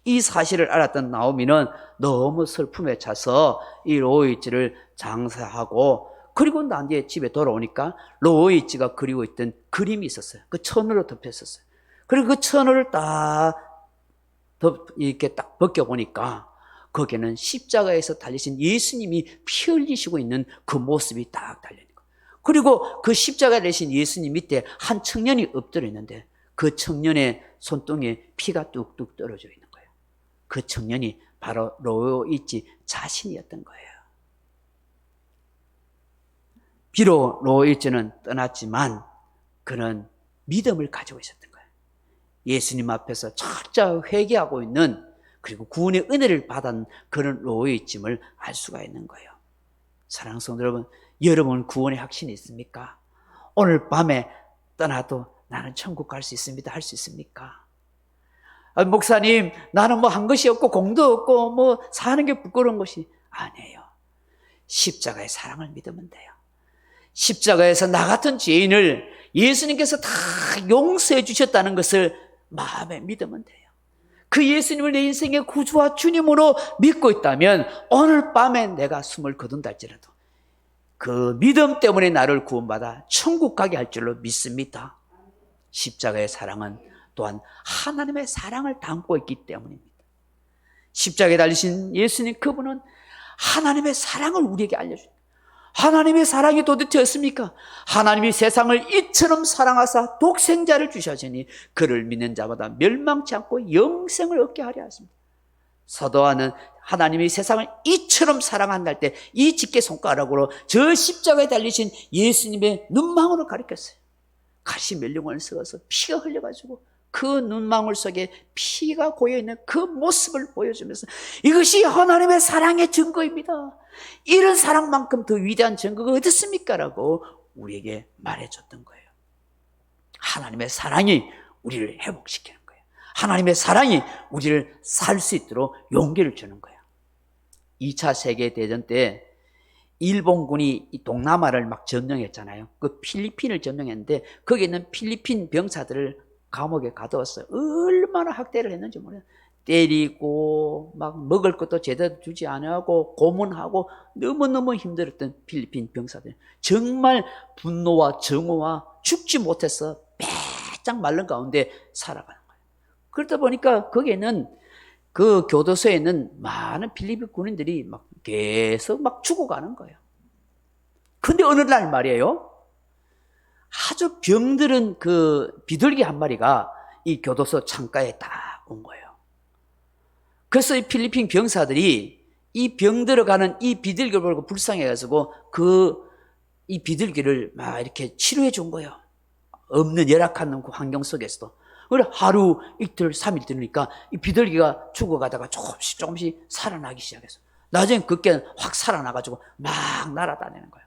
이 사실을 알았던 나오미는 너무 슬픔에 차서 이 로이츠를 장사하고, 그리고 난 뒤에 집에 돌아오니까 로이츠가 그리고 있던 그림이 있었어요. 그 천으로 덮였었어요. 그리고 그 천을 이렇게 딱 벗겨보니까 거기에는 십자가에서 달리신 예수님이 피 흘리시고 있는 그 모습이 딱 달려있는 거예요. 그리고 그 십자가에 달리신 예수님 밑에 한 청년이 엎드려 있는데 그 청년의 손등에 피가 뚝뚝 떨어져 있는 거예요. 그 청년이 바로 로이츠 자신이었던 거예요. 비록 로이츠는 떠났지만 그는 믿음을 가지고 있었던 거예요. 예수님 앞에서 철저히 회개하고 있는, 그리고 구원의 은혜를 받은 그런 로이츠임을 알 수가 있는 거예요. 사랑하는 성도 여러분, 여러분 구원의 확신이 있습니까? 오늘 밤에 떠나도 나는 천국 갈 수 있습니다. 할 수 있습니까? 목사님, 나는 뭐 한 것이 없고 공도 없고 뭐 사는 게 부끄러운 것이 아니에요. 십자가의 사랑을 믿으면 돼요. 십자가에서 나 같은 죄인을 예수님께서 다 용서해 주셨다는 것을 마음에 믿으면 돼요. 그 예수님을 내 인생의 구주와 주님으로 믿고 있다면 오늘 밤에 내가 숨을 거둔다 할지라도 그 믿음 때문에 나를 구원받아 천국 가게 할 줄로 믿습니다. 십자가의 사랑은 또한 하나님의 사랑을 담고 있기 때문입니다. 십자가에 달리신 예수님, 그분은 하나님의 사랑을 우리에게 알려줍니다. 하나님의 사랑이 도대체 어떻습니까? 하나님이 세상을 이처럼 사랑하사 독생자를 주셔지니 그를 믿는 자마다 멸망치 않고 영생을 얻게 하려 하십니다. 사도와는 하나님이 세상을 이처럼 사랑한다 할 때 이 집게 손가락으로 저 십자가에 달리신 예수님의 눈망울을 가리켰어요. 가시 멸령을 썩어서 피가 흘려가지고 그 눈망울 속에 피가 고여있는 그 모습을 보여주면서 이것이 하나님의 사랑의 증거입니다. 이런 사랑만큼 더 위대한 증거가 어디 있습니까? 라고 우리에게 말해줬던 거예요. 하나님의 사랑이 우리를 회복시키는 거예요. 하나님의 사랑이 우리를 살 수 있도록 용기를 주는 거예요. 2차 세계대전 때 일본군이 동남아를 막 점령했잖아요. 그 필리핀을 점령했는데 거기에 있는 필리핀 병사들을 감옥에 가두었어요. 얼마나 학대를 했는지 몰라요. 때리고 막 먹을 것도 제대로 주지 않고 고문하고 너무너무 힘들었던 필리핀 병사들, 정말 분노와 정오와 죽지 못해서 빼짝 마른 가운데 살아가는 거예요. 그러다 보니까 거기에는 그 교도소에 있는 많은 필리핀 군인들이 막 계속 막 죽어가는 거예요. 근데 어느 날 말이에요, 아주 병들은 그 비둘기 한 마리가 이 교도소 창가에 딱 온 거예요. 그래서 이 필리핀 병사들이 이 병들어가는 이 비둘기를 보고 불쌍해가지고 이 비둘기를 막 이렇게 치료해 준 거예요. 없는 열악한 환경 속에서도. 그래 하루, 이틀, 3일 되니까 이 비둘기가 죽어가다가 조금씩 살아나기 시작했어. 나중에 그게 확 살아나가지고 막 날아다니는 거예요.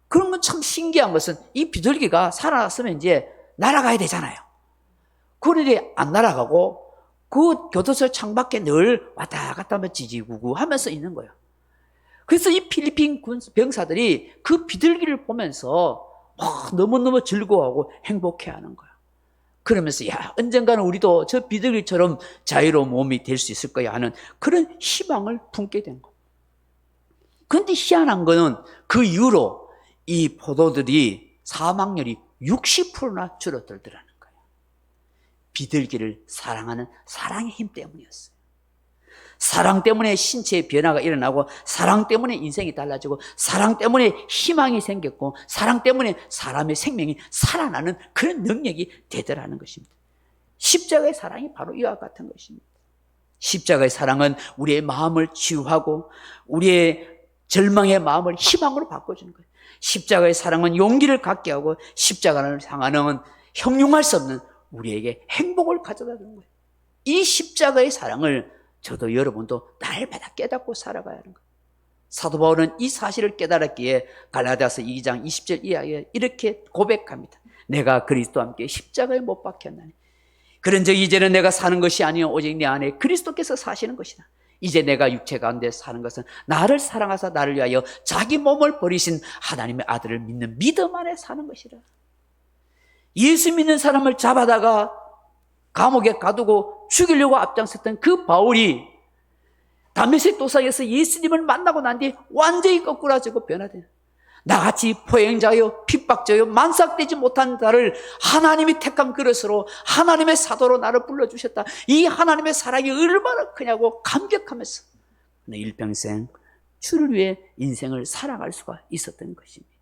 그런 건 참 신기한 것은 이 비둘기가 살아났으면 이제 날아가야 되잖아요. 그런데 안 날아가고 그 교도소 창밖에 늘 왔다 갔다 하면 지지구구 하면서 있는 거예요. 그래서 이 필리핀 병사들이 그 비둘기를 보면서 너무너무 즐거워하고 행복해하는 거예요. 그러면서 야, 언젠가는 우리도 저 비둘기처럼 자유로운 몸이 될 수 있을 거야 하는 그런 희망을 품게 된 거예요. 그런데 희한한 거는 그 이후로 이 포도들이 사망률이 60%나 줄어들더라는 거예요. 비둘기를 사랑하는 사랑의 힘 때문이었어요. 사랑 때문에 신체의 변화가 일어나고, 사랑 때문에 인생이 달라지고, 사랑 때문에 희망이 생겼고, 사랑 때문에 사람의 생명이 살아나는 그런 능력이 되더라는 것입니다. 십자가의 사랑이 바로 이와 같은 것입니다. 십자가의 사랑은 우리의 마음을 치유하고 우리의 절망의 마음을 희망으로 바꿔주는 거예요. 십자가의 사랑은 용기를 갖게 하고 십자가를 향하는 형용할 수 없는 우리에게 행복을 가져다 주는 거예요. 이 십자가의 사랑을 저도 여러분도 날마다 깨닫고 살아가야 하는 거예요. 사도 바울은 이 사실을 깨달았기에 갈라디아서 2장 20절 이하에 이렇게 고백합니다. 내가 그리스도와 함께 십자가에 못 박혔나니 그런즉 이제는 내가 사는 것이 아니요 오직 내 안에 그리스도께서 사시는 것이다. 이제 내가 육체 가운데 사는 것은 나를 사랑하사 나를 위하여 자기 몸을 버리신 하나님의 아들을 믿는 믿음 안에 사는 것이라. 예수 믿는 사람을 잡아다가 감옥에 가두고 죽이려고 앞장섰던 그 바울이 다메섹 도상에서 예수님을 만나고 난 뒤에 완전히 거꾸라지고 변화돼요. 나같이 포행자요 핍박자요 만삭되지 못한 자를 하나님이 택한 그릇으로 하나님의 사도로 나를 불러주셨다. 이 하나님의 사랑이 얼마나 크냐고 감격하면서 일평생 주를 위해 인생을 살아갈 수가 있었던 것입니다.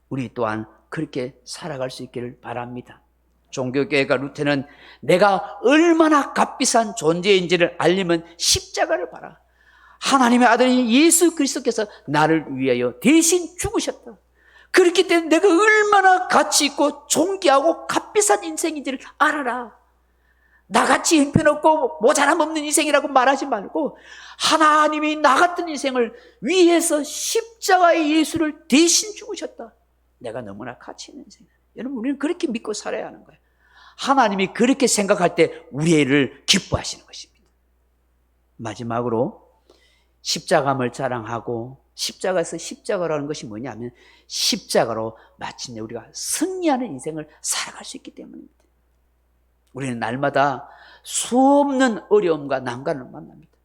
우리 또한 그렇게 살아갈 수 있기를 바랍니다. 종교개혁가 루테는 내가 얼마나 값비싼 존재인지를 알리면 십자가를 봐라. 하나님의 아들인 예수 그리스도께서 나를 위하여 대신 죽으셨다. 그렇기 때문에 내가 얼마나 가치 있고 존귀하고 값비싼 인생인지를 알아라. 나같이 형편없고 모자람 없는 인생이라고 말하지 말고 하나님이 나 같은 인생을 위해서 십자가의 예수를 대신 죽으셨다. 내가 너무나 가치 있는 인생이다. 여러분, 우리는 그렇게 믿고 살아야 하는 거예요. 하나님이 그렇게 생각할 때 우리 애를 기뻐하시는 것입니다. 마지막으로 십자가함을 자랑하고 십자가에서 십자가라는 것이 뭐냐면 십자가로 마침내 우리가 승리하는 인생을 살아갈 수 있기 때문입니다. 우리는 날마다 수없는 어려움과 난관을 만납니다.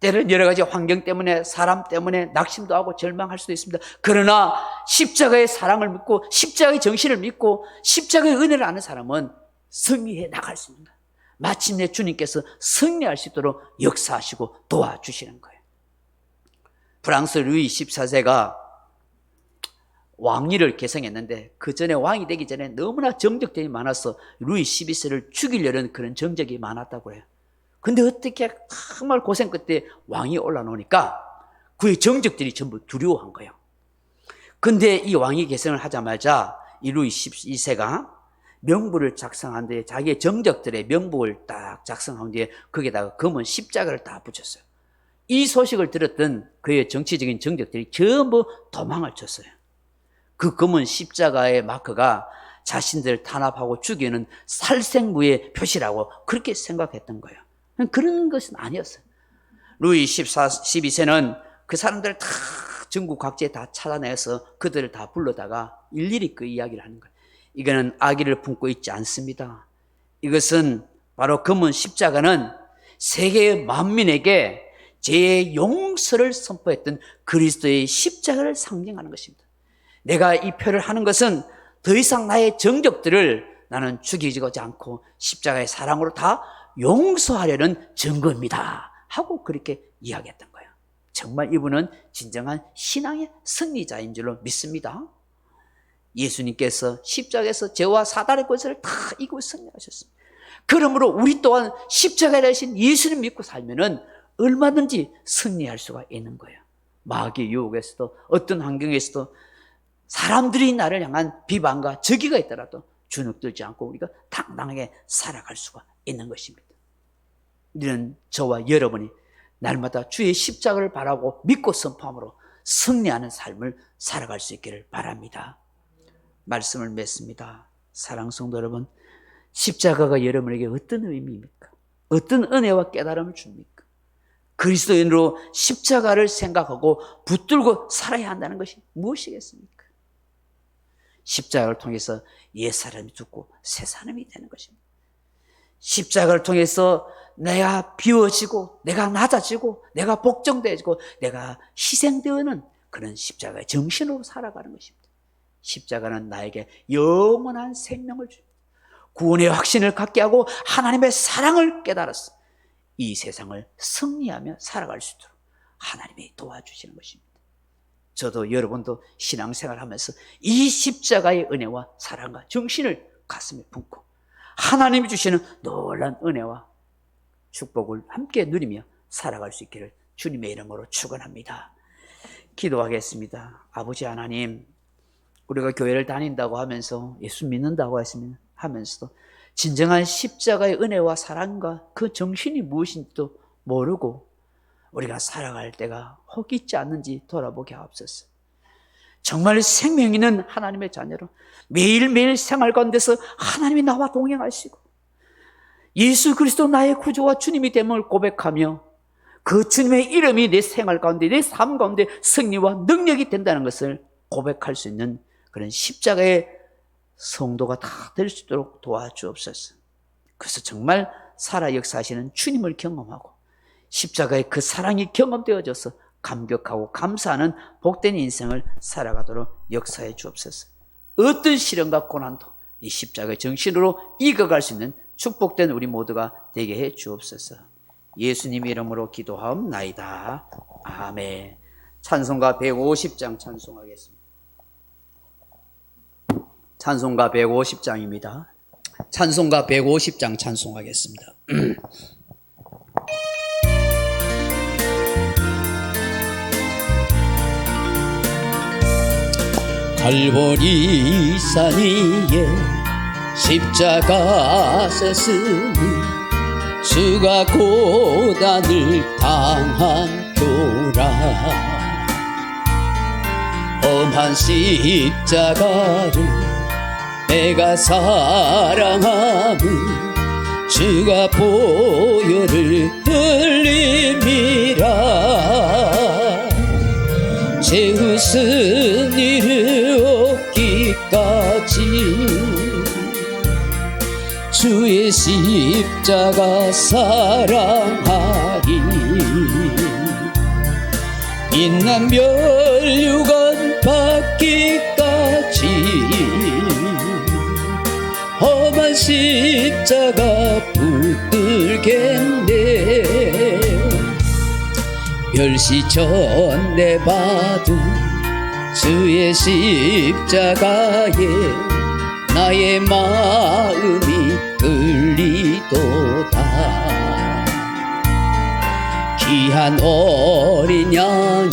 때로는 여러 가지 환경 때문에 사람 때문에 낙심도 하고 절망할 수도 있습니다. 그러나 십자가의 사랑을 믿고 십자가의 정신을 믿고 십자가의 은혜를 아는 사람은 승리해 나갈 수 있습니다. 마침내 주님께서 승리할 수 있도록 역사하시고 도와주시는 거예요. 프랑스 루이 14세가 왕위를 개성했는데 그 전에 왕이 되기 전에 너무나 정적들이 많아서 루이 12세를 죽이려는 그런 정적이 많았다고 해요. 근데 어떻게 정말 고생 끝에 왕이 올라오니까 그의 정적들이 전부 두려워한 거예요. 근데 이 왕위 개성을 하자마자 이 루이 12세가 명부를 작성한 뒤에 자기의 정적들의 명부를 딱 작성한 뒤에 거기다가 검은 십자가를 다 붙였어요. 이 소식을 들었던 그의 정치적인 정적들이 전부 도망을 쳤어요. 그 검은 십자가의 마크가 자신들을 탄압하고 죽이는 살생부의 표시라고 그렇게 생각했던 거예요. 그런 것은 아니었어요. 루이 12세는 그 사람들을 다 전국 각지에 다 찾아내서 그들을 다 불러다가 일일이 그 이야기를 하는 거예요. 이거는 악의를 품고 있지 않습니다. 이것은 바로 검은 십자가는 세계 만민에게 죄의 용서를 선포했던 그리스도의 십자가를 상징하는 것입니다. 내가 이 표를 하는 것은 더 이상 나의 정적들을 나는 죽이지 않고 십자가의 사랑으로 다 용서하려는 증거입니다 하고 그렇게 이야기했던 거예요. 정말 이분은 진정한 신앙의 승리자인 줄로 믿습니다. 예수님께서 십자가에서 죄와 사단의 권세를 다 이기고 승리하셨습니다. 그러므로 우리 또한 십자가에 대신 예수님 믿고 살면은 얼마든지 승리할 수가 있는 거예요. 마귀의 유혹에서도 어떤 환경에서도 사람들이 나를 향한 비방과 적의가 있더라도 주눅들지 않고 우리가 당당하게 살아갈 수가 있는 것입니다. 이런 저와 여러분이 날마다 주의 십자가를 바라고 믿고 선포함으로 승리하는 삶을 살아갈 수 있기를 바랍니다. 말씀을 맺습니다. 사랑하는 성도 여러분, 십자가가 여러분에게 어떤 의미입니까? 어떤 은혜와 깨달음을 줍니까? 그리스도인으로 십자가를 생각하고 붙들고 살아야 한다는 것이 무엇이겠습니까? 십자가를 통해서 옛사람이 죽고 새 사람이 되는 것입니다. 십자가를 통해서 내가 비워지고 내가 낮아지고 내가 복종되어지고 내가 희생되어는 그런 십자가의 정신으로 살아가는 것입니다. 십자가는 나에게 영원한 생명을 줍니다. 구원의 확신을 갖게 하고 하나님의 사랑을 깨달아서 이 세상을 승리하며 살아갈 수 있도록 하나님이 도와주시는 것입니다. 저도 여러분도 신앙생활하면서 이 십자가의 은혜와 사랑과 정신을 가슴에 품고 하나님이 주시는 놀라운 은혜와 축복을 함께 누리며 살아갈 수 있기를 주님의 이름으로 축원합니다. 기도하겠습니다. 아버지 하나님, 우리가 교회를 다닌다고 하면서 예수 믿는다고 하면서도 진정한 십자가의 은혜와 사랑과 그 정신이 무엇인지도 모르고 우리가 살아갈 때가 혹 있지 않는지 돌아보게 하옵소서. 정말 생명 있는 하나님의 자녀로 매일매일 생활 가운데서 하나님이 나와 동행하시고 예수 그리스도 나의 구주와 주님이 됨을 고백하며 그 주님의 이름이 내 생활 가운데, 내 삶 가운데 승리와 능력이 된다는 것을 고백할 수 있는 그런 십자가의 성도가 다 될 수 있도록 도와주옵소서. 그래서 정말 살아 역사하시는 주님을 경험하고 십자가의 그 사랑이 경험되어져서 감격하고 감사하는 복된 인생을 살아가도록 역사해 주옵소서. 어떤 시련과 고난도 이 십자가의 정신으로 이겨갈 수 있는 축복된 우리 모두가 되게 해 주옵소서. 예수님 이름으로 기도하옵나이다. 아멘. 찬송가 150장 찬송하겠습니다. 찬송가 150장입니다. 찬송가 150장 찬송하겠습니다. 갈보리 산 위에 십자가 섰으니 주가 고난을 당한 교라. 험한 십자가를 내가 사랑함은 주가 보혈을 흘림이라. 죄우은 이를 얻기까지 주의 십자가 사랑하리. 빛난 멸류관 받기까지 험한 십자가 붙들겠네. 멸시 전내 받은 주의 십자가에 나의 마음이 끌리도다. 귀한 어린 양이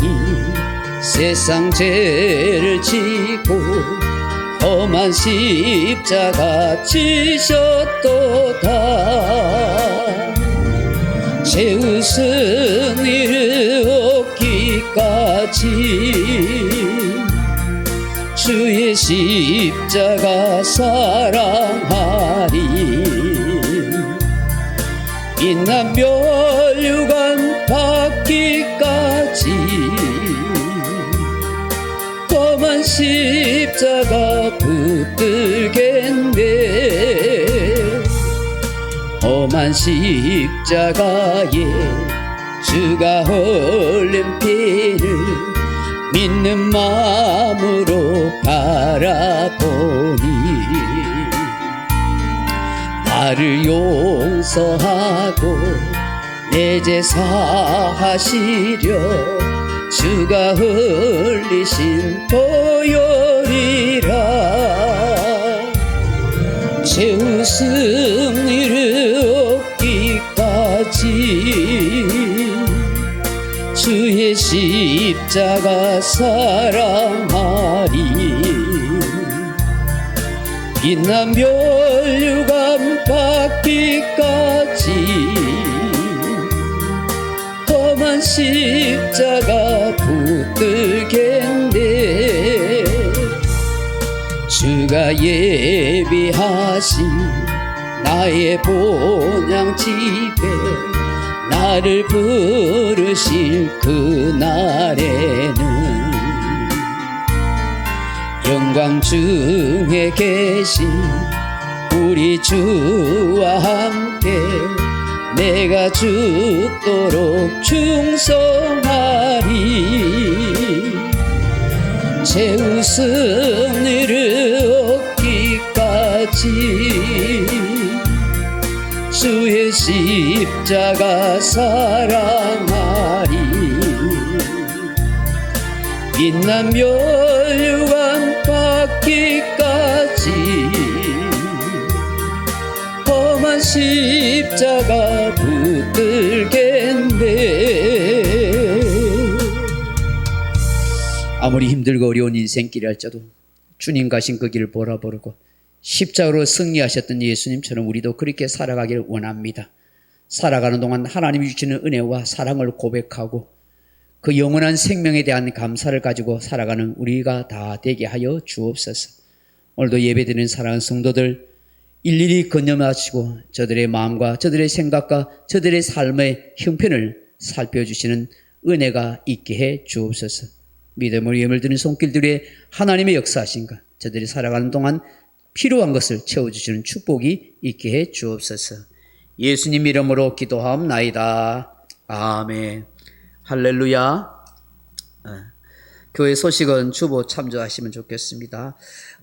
세상 죄를 지고 험한 십자가 지셨도다. 죄우은 이를 얻기까지 주의 십자가 사랑하리. 빛난 멸류관 받기까지 험한 십자가 붙들겠네. 험한 십자가에 주가 흘린 피를 믿는 마음으로 바라보니 나를 용서하고 내 죄 사하시려 주가 흘리신 보혈이라. 죄우은 이를 얻기까지 주의 십자가 사랑하리. 빛난 멸류관 받기까지 험한 십자가 붙들겠네. 주가 예비하신 나의 본향 집에 나를 부르실 그날에는 영광 중에 계신 우리 주와 함께 내가 죽도록 충성하리. 죄우은 이를 얻기까지 주의 십자가 사랑하리. 빛난 멸류관 받기까지 십자가 붙들겠네. 아무리 힘들고 어려운 인생길이 할지라도 주님 가신 그 길을 보라보르고 십자가로 승리하셨던 예수님처럼 우리도 그렇게 살아가기를 원합니다. 살아가는 동안 하나님이 주시는 은혜와 사랑을 고백하고 그 영원한 생명에 대한 감사를 가지고 살아가는 우리가 다 되게 하여 주옵소서. 오늘도 예배드리는 사랑하는 성도들 일일이 건념하시고 저들의 마음과 저들의 생각과 저들의 삶의 형편을 살펴주시는 은혜가 있게 해 주옵소서. 믿음으로 예물 드는 손길들의 하나님의 역사하신가 저들이 살아가는 동안 필요한 것을 채워주시는 축복이 있게 해 주옵소서. 예수님 이름으로 기도하옵나이다. 아멘. 할렐루야. 교회 소식은 주보 참조하시면 좋겠습니다.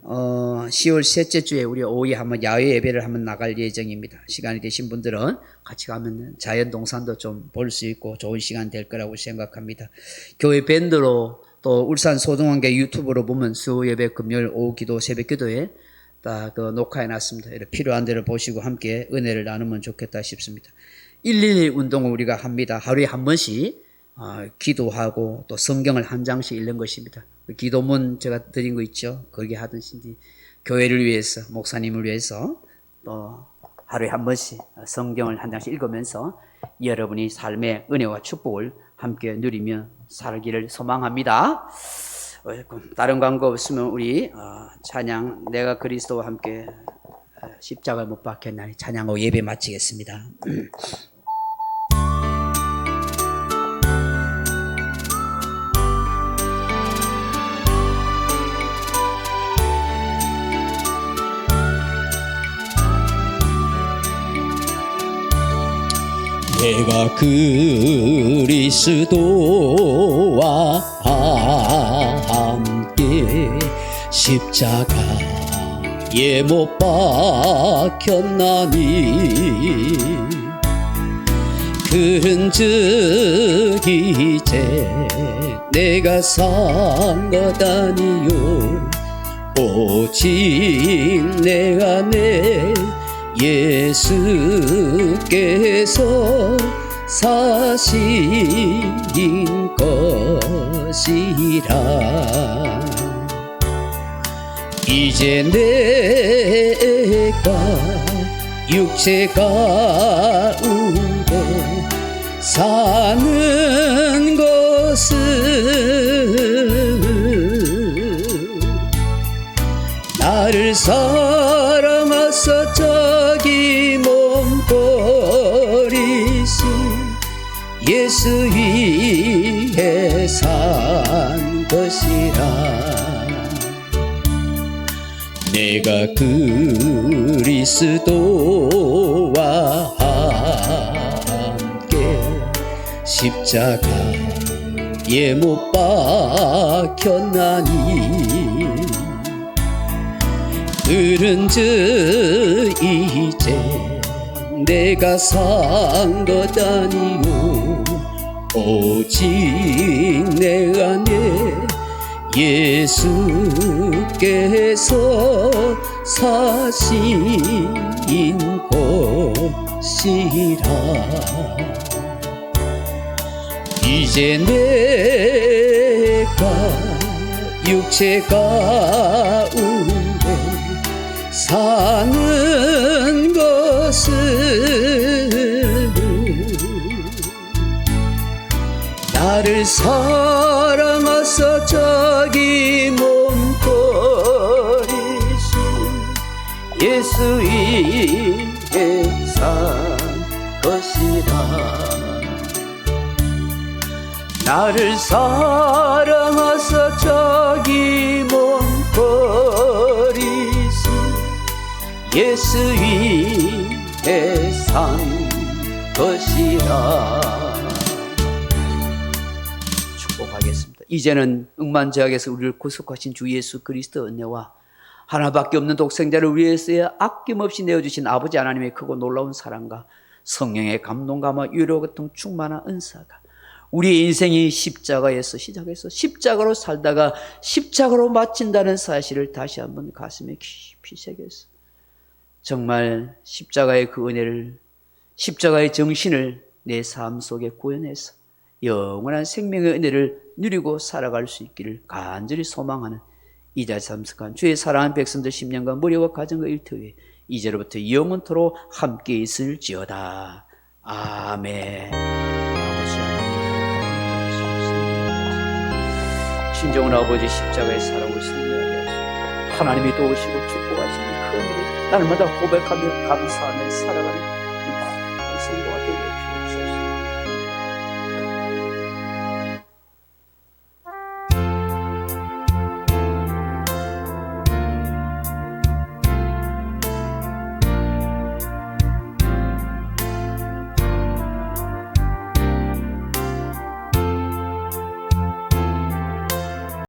10월 셋째 주에 우리 오후에 한번 야외 예배를 한번 나갈 예정입니다. 시간이 되신 분들은 같이 가면 자연 동산도 좀 볼 수 있고 좋은 시간 될 거라고 생각합니다. 교회 밴드로 또 울산 소동원교 유튜브로 보면 수요 예배 금요일 오후 기도 새벽 기도에 다 그 녹화해 놨습니다. 필요한 대로 보시고 함께 은혜를 나누면 좋겠다 싶습니다. 112 운동을 우리가 합니다. 하루에 한 번씩 기도하고 또 성경을 한 장씩 읽는 것입니다. 기도문 제가 드린 거 있죠. 거기에 하든지 교회를 위해서 목사님을 위해서 또 하루에 한 번씩 성경을 한 장씩 읽으면서 여러분이 삶의 은혜와 축복을 함께 누리며 살기를 소망합니다. 다른 광고 없으면 우리 찬양 내가 그리스도와 함께 십자가를 못 박혔나니 찬양하고 예배 마치겠습니다. 내가 그리스도와 함께 십자가에 못 박혔나니 그런즉 이제 내가 산 것 아니요 오직 내 안에 예수께서 사신 것이라. 이제 내가 육체 가운데 사는 것은 나를 사랑하사 자기 몸 버리신 예수 위에 산 것이라. 내가 그리스도와 함께 십자가에 못 박혔나니 그런즉 이제 내가 산 것 아니요 오직 내 안에 예수께서 사신 것이라. 이제 내가 육체 가운데 사는 것은 나를 사랑하사 자기 몸 버리신 예수 위에 산 것이라. 나를 사랑하사 자기 몸 버리신 예수 위에 산 것이라. 축복하겠습니다. 이제는 억만제약에서 우리를 구속하신 주 예수 그리스도 은혜와 하나밖에 없는 독생자를 위해서 아낌없이 내어주신 아버지 하나님의 크고 놀라운 사랑과 성령의 감동감과 위로 같은 충만한 은사가 우리의 인생이 십자가에서 시작해서 십자가로 살다가 십자가로 마친다는 사실을 다시 한번 가슴에 깊이 새겨서 정말 십자가의 그 은혜를, 십자가의 정신을 내 삶 속에 구현해서 영원한 생명의 은혜를 누리고 살아갈 수 있기를 간절히 소망하는 이 자리에 참석한 주의 사랑하는 백성들 10년간 머리와 가정과 일터에 이제로부터 영원토록 함께 있을지어다. 아멘. 아버지 하나님, 친정은 아버지 십자가의 사랑을 승리하게 하시고 하나님이 도우시고 축복하시는 그 은혜를 날마다 고백하며 감사하며 살아가는